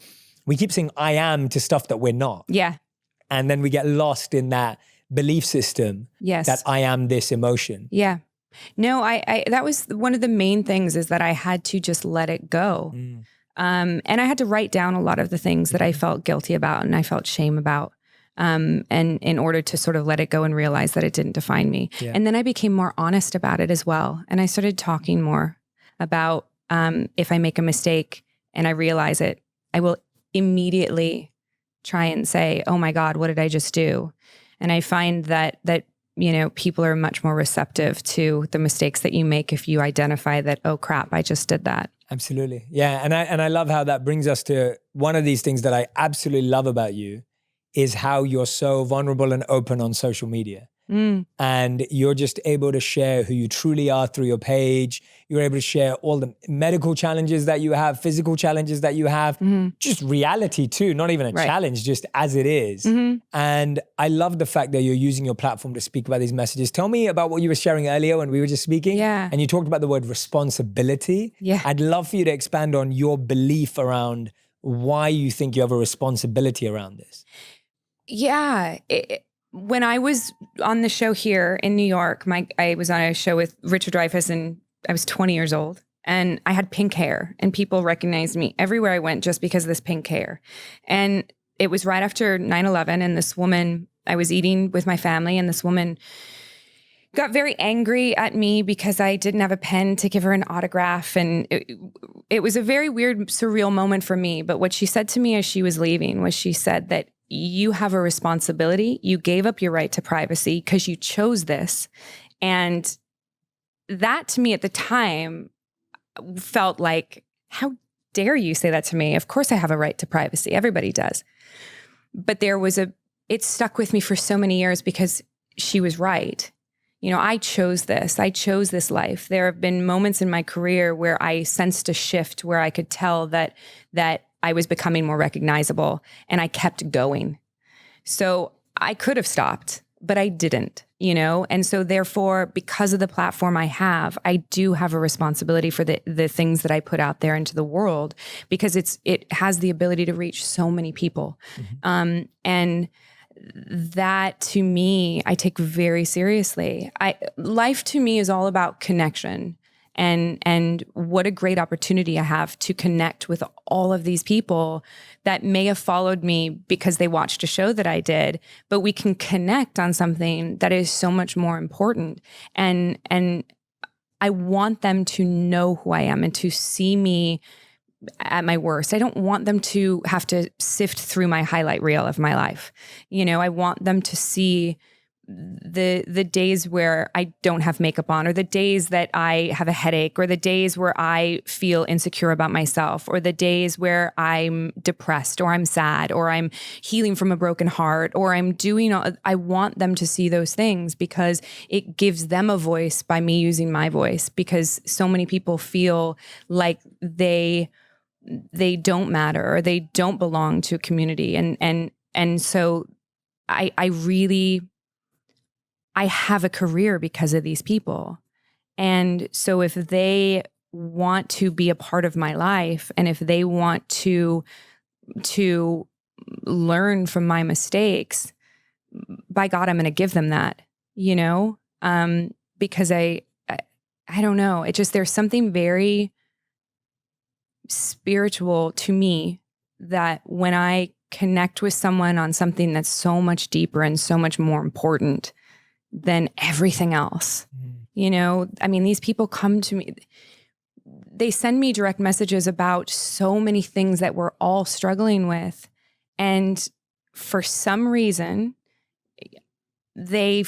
we keep saying I am to stuff that we're not. Yeah. And then we get lost in that belief system that I am this emotion. Yeah. No, I that was one of the main things, is that I had to just let it go. And I had to write down a lot of the things that I felt guilty about and I felt shame about. And in order to sort of let it go and realize that it didn't define me. Yeah. And then I became more honest about it as well. And I started talking more about if I make a mistake and I realize it, I will immediately try and say, oh my God, what did I just do? And I find that people are much more receptive to the mistakes that you make if you identify that, oh crap, I just did that. Absolutely. Yeah. And I love how that brings us to one of these things that I absolutely love about you is how you're so vulnerable and open on social media. And you're just able to share who you truly are through your page. You're able to share all the medical challenges that you have, physical challenges that you have, just reality too, not even a challenge, just as it is. And I love the fact that you're using your platform to speak about these messages. Tell me about what you were sharing earlier when we were just speaking. Yeah. And you talked about the word responsibility. Yeah. I'd love for you to expand on your belief around why you think you have a responsibility around this. Yeah. When I was on the show here in New York, I was on a show with Richard Dreyfuss and I was 20 years old and I had pink hair and people recognized me everywhere I went just because of this pink hair. And it was right after 9/11 and this woman, I was eating with my family and this woman got very angry at me because I didn't have a pen to give her an autograph. And it was a very weird, surreal moment for me. But what she said to me as she was leaving was she said that you have a responsibility. You gave up your right to privacy because you chose this. And that to me at the time felt like, how dare you say that to me? Of course I have a right to privacy. Everybody does. But it stuck with me for so many years because she was right. I chose this. I chose this life. There have been moments in my career where I sensed a shift, where I could tell that I was becoming more recognizable, and I kept going. So I could have stopped, but I didn't, And so therefore, because of the platform I have, I do have a responsibility for the things that I put out there into the world, because it has the ability to reach so many people. And that, to me, I take very seriously. Life to me is all about connection, and what a great opportunity I have to connect with all of these people that may have followed me because they watched a show that I did, but we can connect on something that is so much more important. And I want them to know who I am and to see me at my worst. I don't want them to have to sift through my highlight reel of my life. I want them to see the days where I don't have makeup on, or the days that I have a headache, or the days where I feel insecure about myself, or the days where I'm depressed, or I'm sad, or I'm healing from a broken heart, or I want them to see those things, because it gives them a voice by me using my voice, because so many people feel like they don't matter, or they don't belong to a community. And so I have a career because of these people. And so if they want to be a part of my life, and if they want to learn from my mistakes, by God, I'm going to give them that, because I don't know. There's something very spiritual to me that when I connect with someone on something that's so much deeper and so much more important than everything else. These people come to me, they send me direct messages about so many things that we're all struggling with. And for some reason, they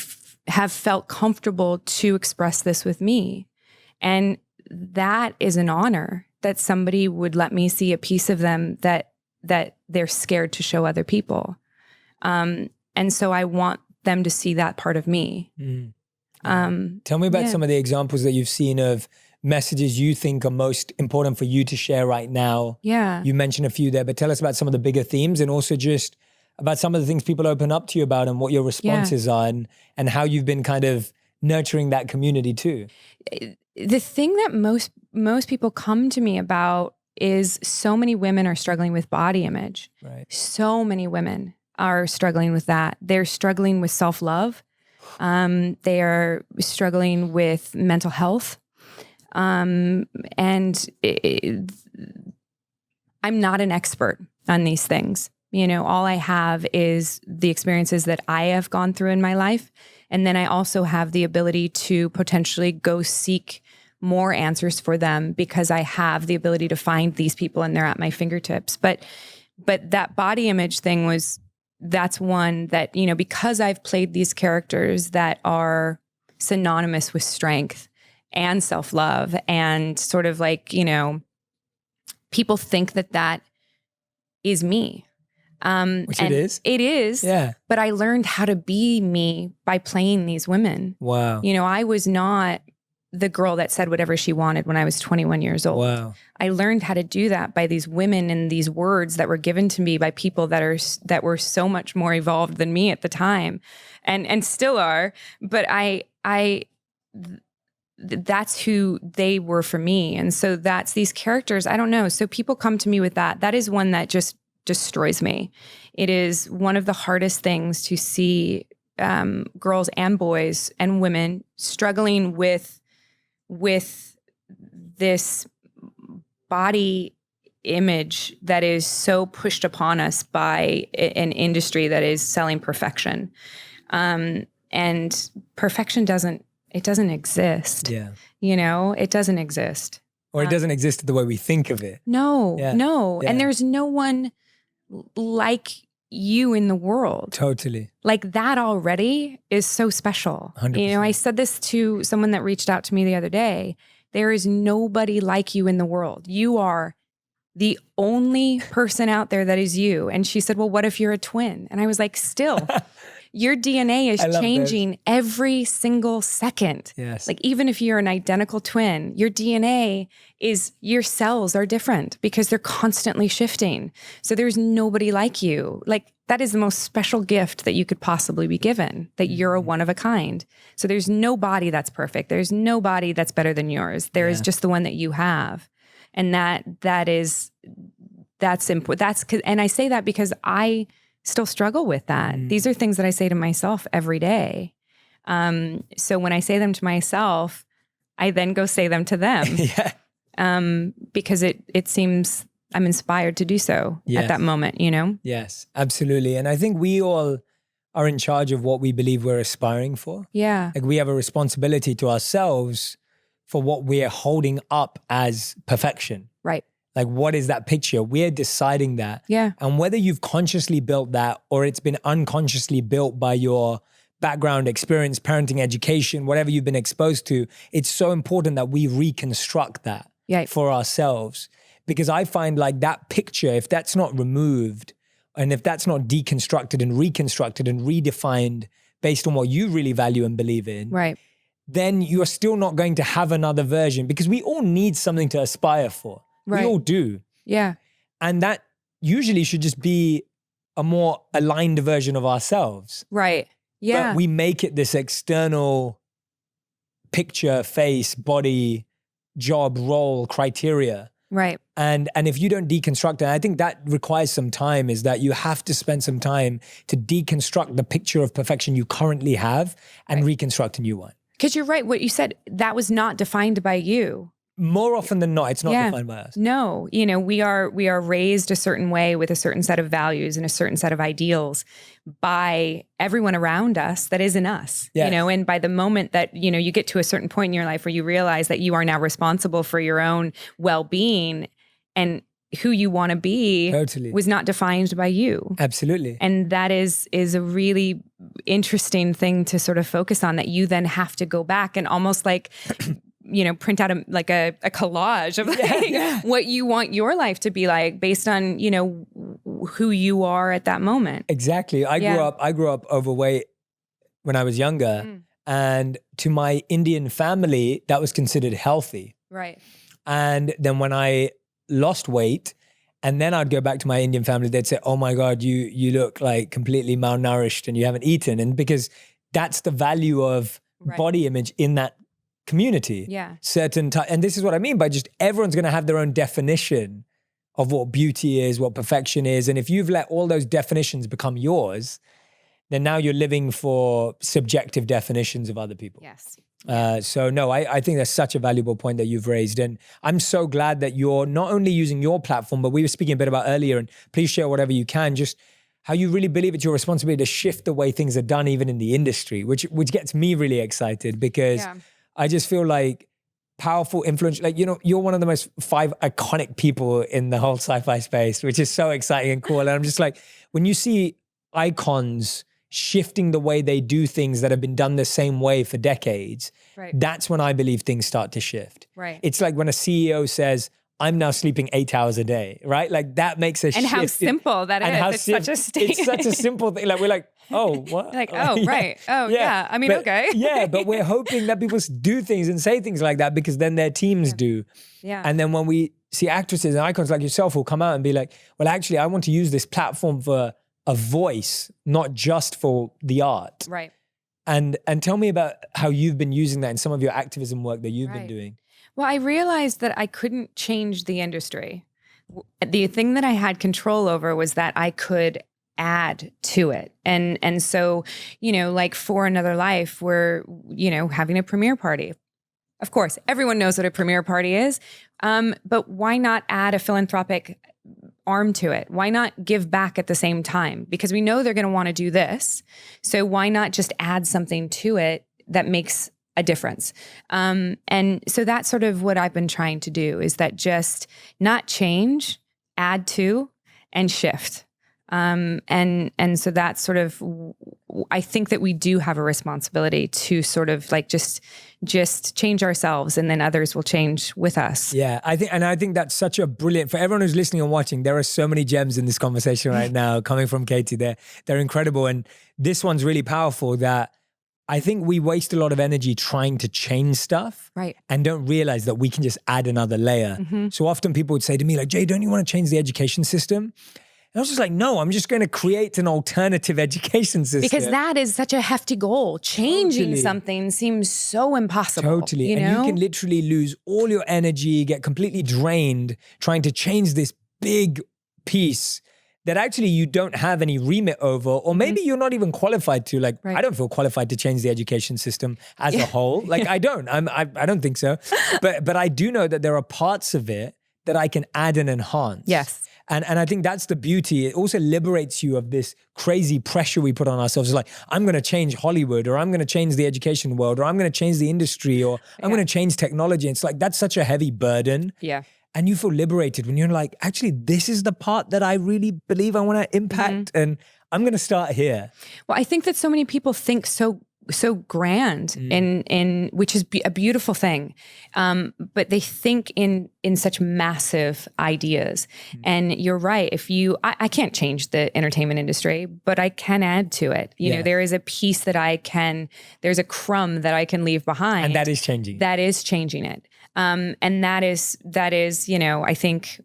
have felt comfortable to express this with me. And that is an honor, that somebody would let me see a piece of them that they're scared to show other people. And so I want them to see that part of me. Tell me about some of the examples that you've seen of messages you think are most important for you to share right now. Yeah. You mentioned a few there, but tell us about some of the bigger themes, and also just about some of the things people open up to you about, and what your responses are, and how you've been kind of nurturing that community too. The thing that most people come to me about is so many women are struggling with body image. Right. So many women are struggling with that. They're struggling with self-love. They are struggling with mental health. And I'm not an expert on these things. All I have is the experiences that I have gone through in my life. And then I also have the ability to potentially go seek more answers for them, because I have the ability to find these people and they're at my fingertips. But that body image thing that's one that, because I've played these characters that are synonymous with strength and self-love, and sort of like, people think that is me. Which it is. It is. Yeah. But I learned how to be me by playing these women. Wow. I was not the girl that said whatever she wanted when I was 21 years old. Wow. I learned how to do that by these women and these words that were given to me by people that were so much more evolved than me at the time, and still are. But that's who they were for me. And so that's these characters. I don't know. So people come to me with that. That is one that just destroys me. It is one of the hardest things to see girls and boys and women struggling with this body image that is so pushed upon us by an industry that is selling perfection. And perfection doesn't exist. Yeah. It doesn't exist. Or it doesn't exist the way we think of it. No. Yeah. Yeah. And there's no one like you in the world. Totally. Like that already is so special. 100%. I said this to someone that reached out to me the other day. There is nobody like you in the world. You are the only person out there that is you. And she said, well, what if you're a twin? And I was like, still, Your DNA is I love changing every single second. Yes. Like even if you're an identical twin, your DNA your cells are different because they're constantly shifting. So there's nobody like you. Like that is the most special gift that you could possibly be given, that you're a one of a kind. So there's no body that's perfect. There's no body that's better than yours. There is just the one that you have. And that's important. And I say that because I still struggle with that. These are things that I say to myself every day. So when I say them to myself, I then go say them to them. Because it seems I'm inspired to do so at that moment, you know? Yes, absolutely. And I think we all are in charge of what we believe we're aspiring for. Yeah. Like we have a responsibility to ourselves for what we're holding up as perfection. Right. Like, what is that picture? We're deciding that. Yeah. And whether you've consciously built that or it's been unconsciously built by your background, experience, parenting, education, whatever you've been exposed to, it's so important that we reconstruct that for ourselves. Because I find like that picture, if that's not removed and if that's not deconstructed and reconstructed and redefined based on what you really value and believe in, right, then you're still not going to have another version, because we all need something to aspire for. Right. We all do. Yeah. And that usually should just be a more aligned version of ourselves. Right. Yeah. But we make it this external picture, face, body, job, role, criteria. Right. And if you don't deconstruct it, I think that requires some time, is that you have to spend some time to deconstruct the picture of perfection you currently have and reconstruct a new one. Because you're right. What you said, that was not defined by you. More often than not, it's not defined by us. No, you know, we are raised a certain way with a certain set of values and a certain set of ideals by everyone around us that isn't us, you know, and by the moment that, you know, you get to a certain point in your life where you realize that you are now responsible for your own well-being, and who you want to be was not defined by you. Absolutely. And that is a really interesting thing to sort of focus on, that you then have to go back and almost like, you know, print out a collage of like what you want your life to be like based on, you know, who you are at that moment. Exactly. I grew up overweight when I was younger, and to my Indian family, that was considered healthy. Right. And then when I lost weight, and then I'd go back to my Indian family, they'd say, "Oh my God, you look like completely malnourished and you haven't eaten." And because that's the value of body image in that community. Yeah. And this is what I mean by just everyone's going to have their own definition of what beauty is, what perfection is. And if you've let all those definitions become yours, then now you're living for subjective definitions of other people. Yes. So no, I think that's such a valuable point that you've raised. And I'm so glad that you're not only using your platform, but we were speaking a bit about earlier, and please share whatever you can, just how you really believe it's your responsibility to shift the way things are done, even in the industry, which gets me really excited, because I just feel like powerful, influential, like, you know, you're one of the most 5 iconic people in the whole sci-fi space, which is so exciting and cool. And I'm just like, when you see icons shifting the way they do things that have been done the same way for decades, that's when I believe things start to shift. Right. It's like when a CEO says, "I'm now sleeping 8 hours a day," right? Like that makes a shift. And how simple that is. It's such a statement. It's such a simple thing. Like we're like, oh, what? Like, oh, right. Oh, yeah. I mean, okay. But we're hoping that people do things and say things like that because then their teams do. Yeah. And then when we see actresses and icons like yourself who come out and be like, well, actually, I want to use this platform for a voice, not just for the art. Right. And tell me about how you've been using that in some of your activism work that you've been doing. Well, I realized that I couldn't change the industry. The thing that I had control over was that I could add to it. And so, you know, like For Another Life, we're, you know, having a premiere party. Of course, everyone knows what a premiere party is, but why not add a philanthropic arm to it? Why not give back at the same time? Because we know they're going to want to do this. So why not just add something to it that makes a difference? And so that's sort of what I've been trying to do, is that just not change, add to, and shift. And so that's sort of I think that we do have a responsibility to sort of like just change ourselves, and then others will change with us. Yeah, I think that's such a brilliant, for everyone who's listening and watching, there are so many gems in this conversation right now coming from Katee. They're incredible. And this one's really powerful, that I think we waste a lot of energy trying to change stuff, right, and don't realize that we can just add another layer. So often people would say to me like, Jay, don't you want to change the education system? And I was just like, no, I'm just going to create an alternative education system. Because that is such a hefty goal. Changing something seems so impossible. Totally. You know? And you can literally lose all your energy, get completely drained trying to change this big piece that actually you don't have any remit over, or maybe you're not even qualified to. Like, I don't feel qualified to change the education system as a whole. Like, I don't think so. But I do know that there are parts of it that I can add and enhance. Yes. And I think that's the beauty. It also liberates you of this crazy pressure we put on ourselves. It's like, I'm going to change Hollywood, or I'm going to change the education world, or I'm going to change the industry, or I'm going to change technology. It's like, that's such a heavy burden. Yeah. And you feel liberated when you're like, actually, this is the part that I really believe I want to impact. And I'm going to start here. Well, I think that so many people think so grand in which is a beautiful thing. But they think in such massive ideas. And you're right. If I can't change the entertainment industry, but I can add to it. You know, there is a piece that there's a crumb that I can leave behind. And that is changing. That is changing it. And that is, you know, I think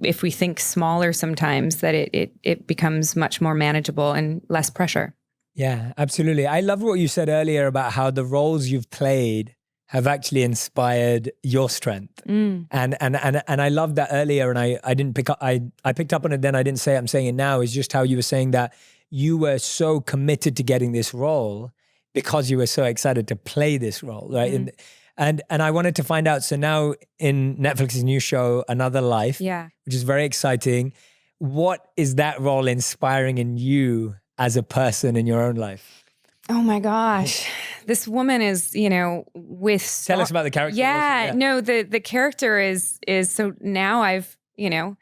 if we think smaller sometimes, that it becomes much more manageable and less pressure. Yeah, absolutely. I love what you said earlier about how the roles you've played have actually inspired your strength. And I loved that earlier, and I didn't pick up, I picked up on it then, I didn't say it, I'm saying it now, is just how you were saying that you were so committed to getting this role because you were so excited to play this role, right? And I wanted to find out, so now in Netflix's new show, Another Life, which is very exciting, what is that role inspiring in you as a person in your own life? Oh my gosh. This woman is, you know, Tell us about the character. Yeah, no, the character is so now I've, you know,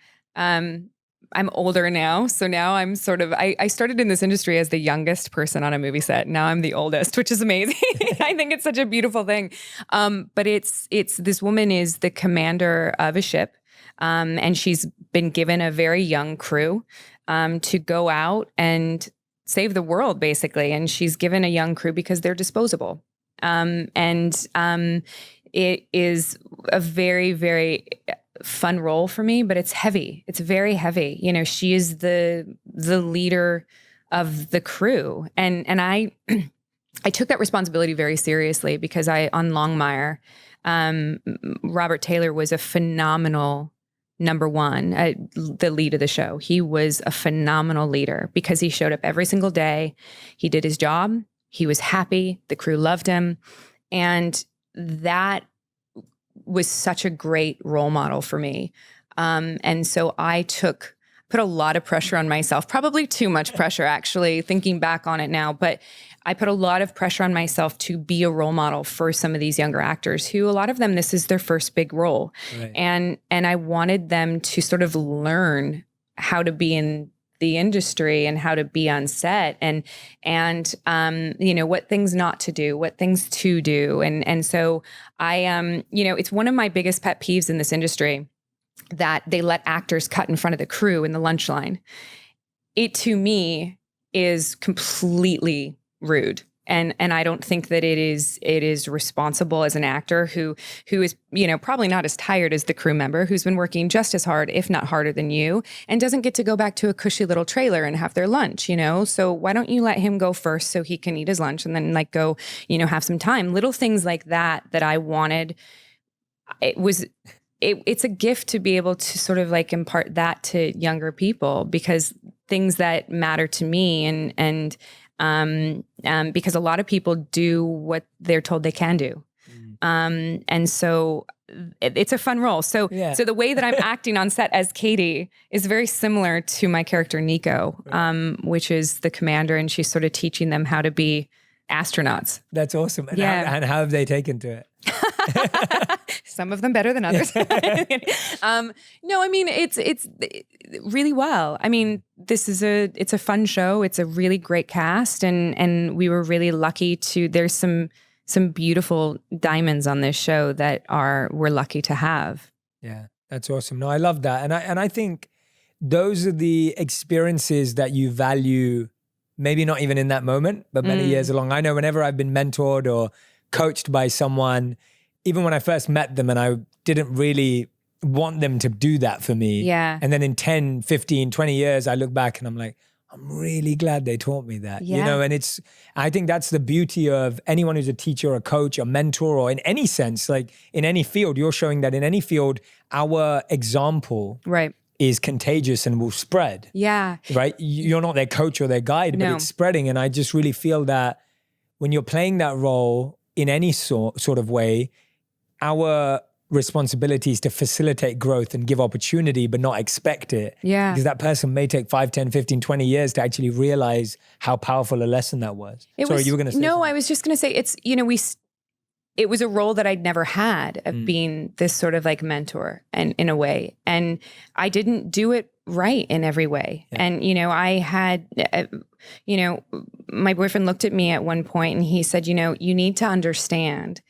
I'm older now. So now I'm sort of, I started in this industry as the youngest person on a movie set. Now I'm the oldest, which is amazing. I think it's such a beautiful thing. But it's this woman is the commander of a ship. And she's been given a very young crew to go out and save the world, basically. And she's given a young crew because they're disposable. It is a very, very fun role for me, but it's heavy. It's very heavy. You know, she is the leader of the crew. And I took that responsibility very seriously because on Longmire, Robert Taylor was a phenomenal number one, the lead of the show. He was a phenomenal leader because he showed up every single day. He did his job. He was happy. The crew loved him. And that was such a great role model for me. And so I put a lot of pressure on myself, probably too much pressure, actually, thinking back on it now. But I put a lot of pressure on myself to be a role model for some of these younger actors who, a lot of them, this is their first big role. Right. And I wanted them to sort of learn how to be in the industry and how to be on set and you know, what things not to do, what things to do. And so I, you know, it's one of my biggest pet peeves in this industry that they let actors cut in front of the crew in the lunch line. It, to me, is completely rude. And I don't think that it is responsible as an actor who is, you know, probably not as tired as the crew member who's been working just as hard, if not harder than you, and doesn't get to go back to a cushy little trailer and have their lunch, you know? So why don't you let him go first so he can eat his lunch and then like go, you know, have some time. Little things like that I wanted. It's a gift to be able to sort of like impart that to younger people, because things that matter to me and because a lot of people do what they're told they can do. And so it's a fun role. So the way that I'm acting on set as Katee is very similar to my character Nico, which is the commander, and she's sort of teaching them how to be astronauts. That's awesome. And how have they taken to it? Some of them better than others. No, I mean, it's really well. I mean, it's a fun show. It's a really great cast, and we were really lucky there's some beautiful diamonds on this show that we're lucky to have. Yeah, that's awesome. No, I love that. And I think those are the experiences that you value, maybe not even in that moment, but many years along. I know whenever I've been mentored or coached by someone, even when I first met them and I didn't really want them to do that for me. Yeah. And then in 10, 15, 20 years, I look back and I'm like, I'm really glad they taught me that, Yeah. you know, and I think that's the beauty of anyone who's a teacher, a coach, a mentor, or in any sense, like in any field, you're showing that in any field, our example Right. is contagious and will spread. Yeah. Right? You're not their coach or their guide, but No. it's spreading. And I just really feel that when you're playing that role in any sort of way, our responsibility is to facilitate growth and give opportunity, but not expect it. Yeah. Because that person may take 5, 10, 15, 20 years to actually realize how powerful a lesson that was. You were going to say No, something. I was just going to say it's, it was a role that I'd never had of being this sort of like mentor and in a way. And I didn't do it right in every way. Yeah. And, I had, my boyfriend looked at me at one point and he said, you need to understand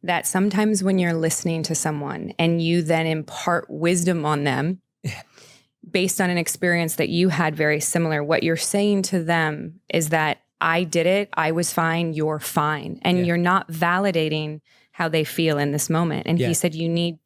that sometimes when you're listening to someone and you then impart wisdom on them based on an experience that you had very similar, what you're saying to them is that I did it, I was fine, you're fine. And you're not validating how they feel in this moment. And he said, you need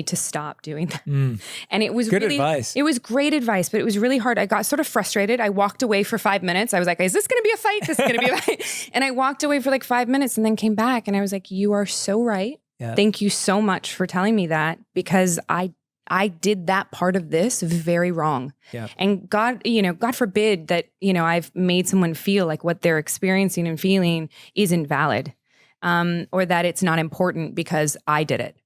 to stop doing that. And it was good advice. It was great advice, but it was really hard. I got sort of frustrated. I walked away for 5 minutes. I was like, is this going to be a fight? This is going to be a fight. And I walked away for like 5 minutes and then came back and I was like, you are so right. Yeah. Thank you so much for telling me that, because I did that part of this very wrong. Yeah. And God forbid that, I've made someone feel like what they're experiencing and feeling isn't valid, or that it's not important because I did it.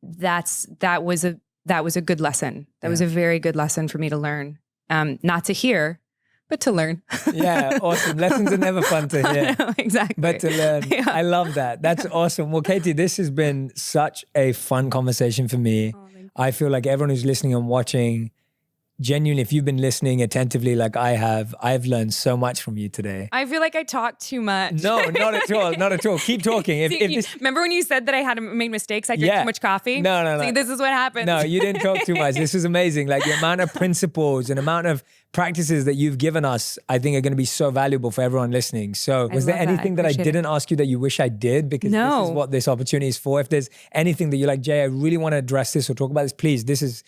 That was a good lesson. That was a very good lesson for me to learn. Not to hear, but to learn. Yeah, awesome. Lessons are never fun to hear. No, exactly. But to learn. Yeah. I love that. That's awesome. Well, Katee, this has been such a fun conversation for me. I feel like everyone who's listening and watching, genuinely, if you've been listening attentively like I have, I've learned so much from you today. I feel like I talk too much. No, not at all. Not at all. Keep talking. Remember when you said that I had made mistakes? I drank too much coffee? No. See, this is what happens. No, you didn't talk too much. This is amazing. Like the amount of principles and amount of practices that you've given us, I think are going to be so valuable for everyone listening. So was there anything that I didn't ask you that you wish I did? Because this is what this opportunity is for. If there's anything that you're like, Jay, I really want to address this or talk about this, please, this is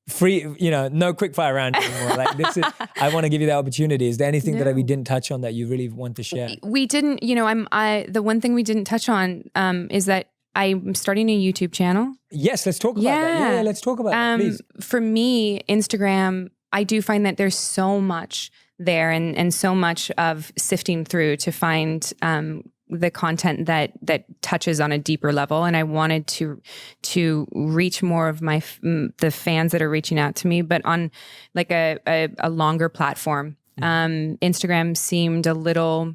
free, no quick fire round anymore. Like this is, I want to give you that opportunity. Is there anything that we didn't touch on that you really want to share? We didn't, the one thing we didn't touch on is that I'm starting a YouTube channel. Yes, let's talk about that. Yeah, let's talk about that, please. For me, Instagram, I do find that there's so much there and so much of sifting through to find the content that touches on a deeper level. And I wanted to reach more of the fans that are reaching out to me, but on like a longer platform. Instagram seemed a little,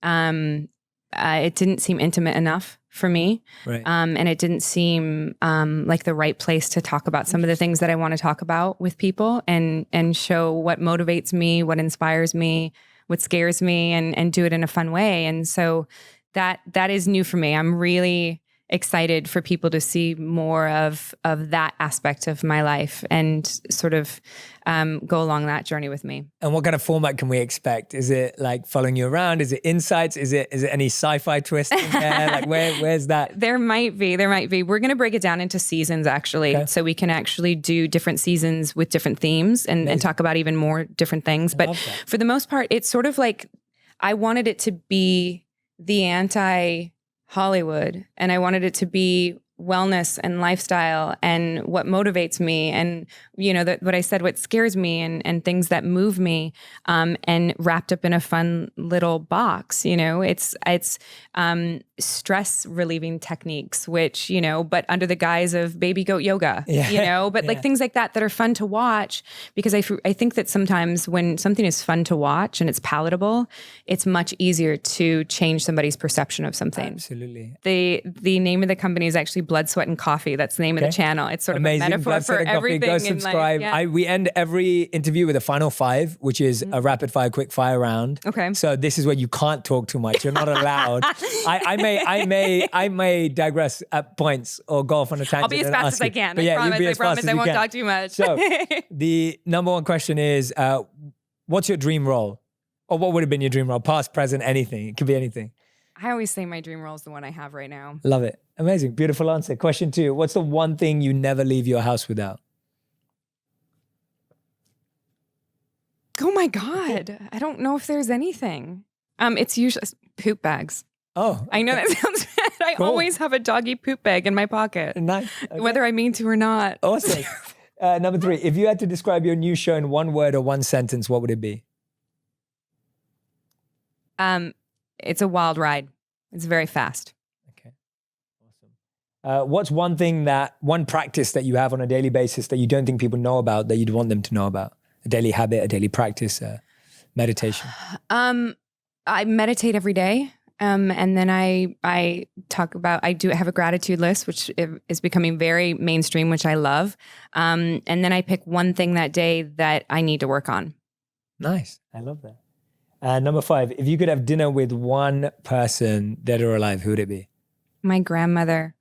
it didn't seem intimate enough for me. Right. And it didn't seem like the right place to talk about some of the things that I want to talk about with people and show what motivates me, what inspires me, what scares me, and do it in a fun way. And so that is new for me. I'm really excited for people to see more of that aspect of my life and sort of go along that journey with me. And what kind of format can we expect? Is it like following you around? Is it insights? Is it any sci-fi twist in there? Like where's that? There might be. We're going to break it down into seasons actually. Okay. So we can actually do different seasons with different themes and talk about even more different things. But for the most part, it's sort of like I wanted it to be the anti-Hollywood, and I wanted it to be wellness and lifestyle and what motivates me and what I said, what scares me and things that move me, and wrapped up in a fun little box. It's stress relieving techniques, which but under the guise of baby goat yoga. Like things like that are fun to watch, because I think that sometimes when something is fun to watch and it's palatable, it's much easier to change somebody's perception of something. Absolutely. The name of the company is actually Blood, Sweat, and Coffee. That's the name of the channel. It's sort of Amazing. a metaphor Blood, Sweat, for and Coffee. everything. Go subscribe. In life. We end every interview with a final 5, which is a rapid fire, quick fire round. Okay. So this is where you can't talk too much. You're not allowed. I may digress at points or go off on a tangent. I'll be as fast as I can. But I promise I won't talk too much. So the number one question is, what's your dream role? Or what would have been your dream role? Past, present, anything. It could be anything. I always say my dream role is the one I have right now. Love it. Amazing. Beautiful answer. Question 2. What's the one thing you never leave your house without? Oh my God. I don't know if there's anything. It's usually poop bags. Oh. I know that sounds bad. I always have a doggy poop bag in my pocket. Nice. Okay. Whether I mean to or not. Awesome. Number 3. If you had to describe your new show in one word or one sentence, what would it be? It's a wild ride. It's very fast. Okay. Awesome. What's one practice that you have on a daily basis that you don't think people know about that you'd want them to know about? A daily habit, a daily practice, meditation? I meditate every day. And then I talk about, I do have a gratitude list, which is becoming very mainstream, which I love. And then I pick one thing that day that I need to work on. Nice. I love that. Number 5, if you could have dinner with one person, dead or alive, who would it be? My grandmother.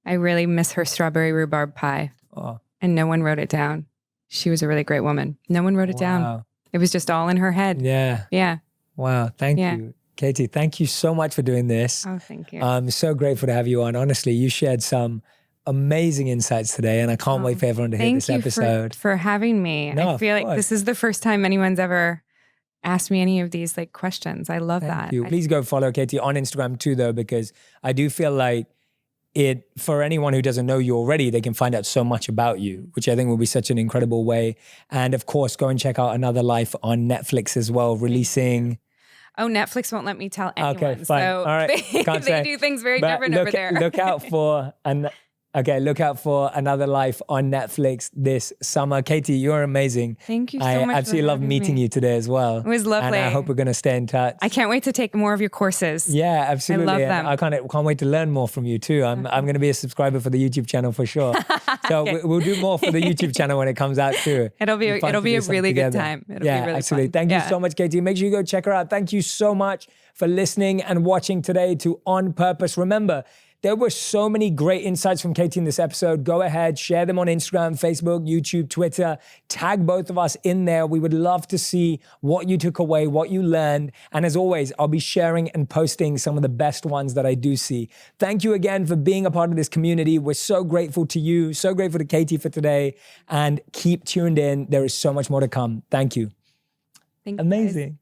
I really miss her strawberry rhubarb pie. Oh. And no one wrote it down. She was a really great woman. No one wrote it down. It was just all in her head. Yeah. Yeah. Wow. Thank you. Katee, thank you so much for doing this. Oh, thank you. I'm so grateful to have you on. Honestly, you shared some amazing insights today, and I can't wait for everyone to hear this episode. Thank you for having me. No, I feel like this is the first time anyone's ever asked me any of these questions. I love that. Thank you. Please go follow Katee on Instagram too, though, because I do feel like for anyone who doesn't know you already, they can find out so much about you, which I think will be such an incredible way. And of course, go and check out Another Life on Netflix as well, releasing. Oh, Netflix won't let me tell anyone. Okay, fine. So all right. they do things very different over there. Look out for Another Life on Netflix this summer. Katee, you're amazing. Thank you so much. I absolutely love meeting you today as well. It was lovely. And I hope we're going to stay in touch. I can't wait to take more of your courses. Yeah, absolutely. I love them. I can't wait to learn more from you too. I'm going to be a subscriber for the YouTube channel for sure. So we'll do more for the YouTube channel when it comes out too. It'll be a really good time. It'll be really absolutely. Fun. Thank you so much, Katee. Make sure you go check her out. Thank you so much for listening and watching today to On Purpose. Remember, there were so many great insights from Katee in this episode. Go ahead, share them on Instagram, Facebook, YouTube, Twitter. Tag both of us in there. We would love to see what you took away, what you learned. And as always, I'll be sharing and posting some of the best ones that I do see. Thank you again for being a part of this community. We're so grateful to you, so grateful to Katee for today. And keep tuned in. There is so much more to come. Thank you. Thank you. Amazing.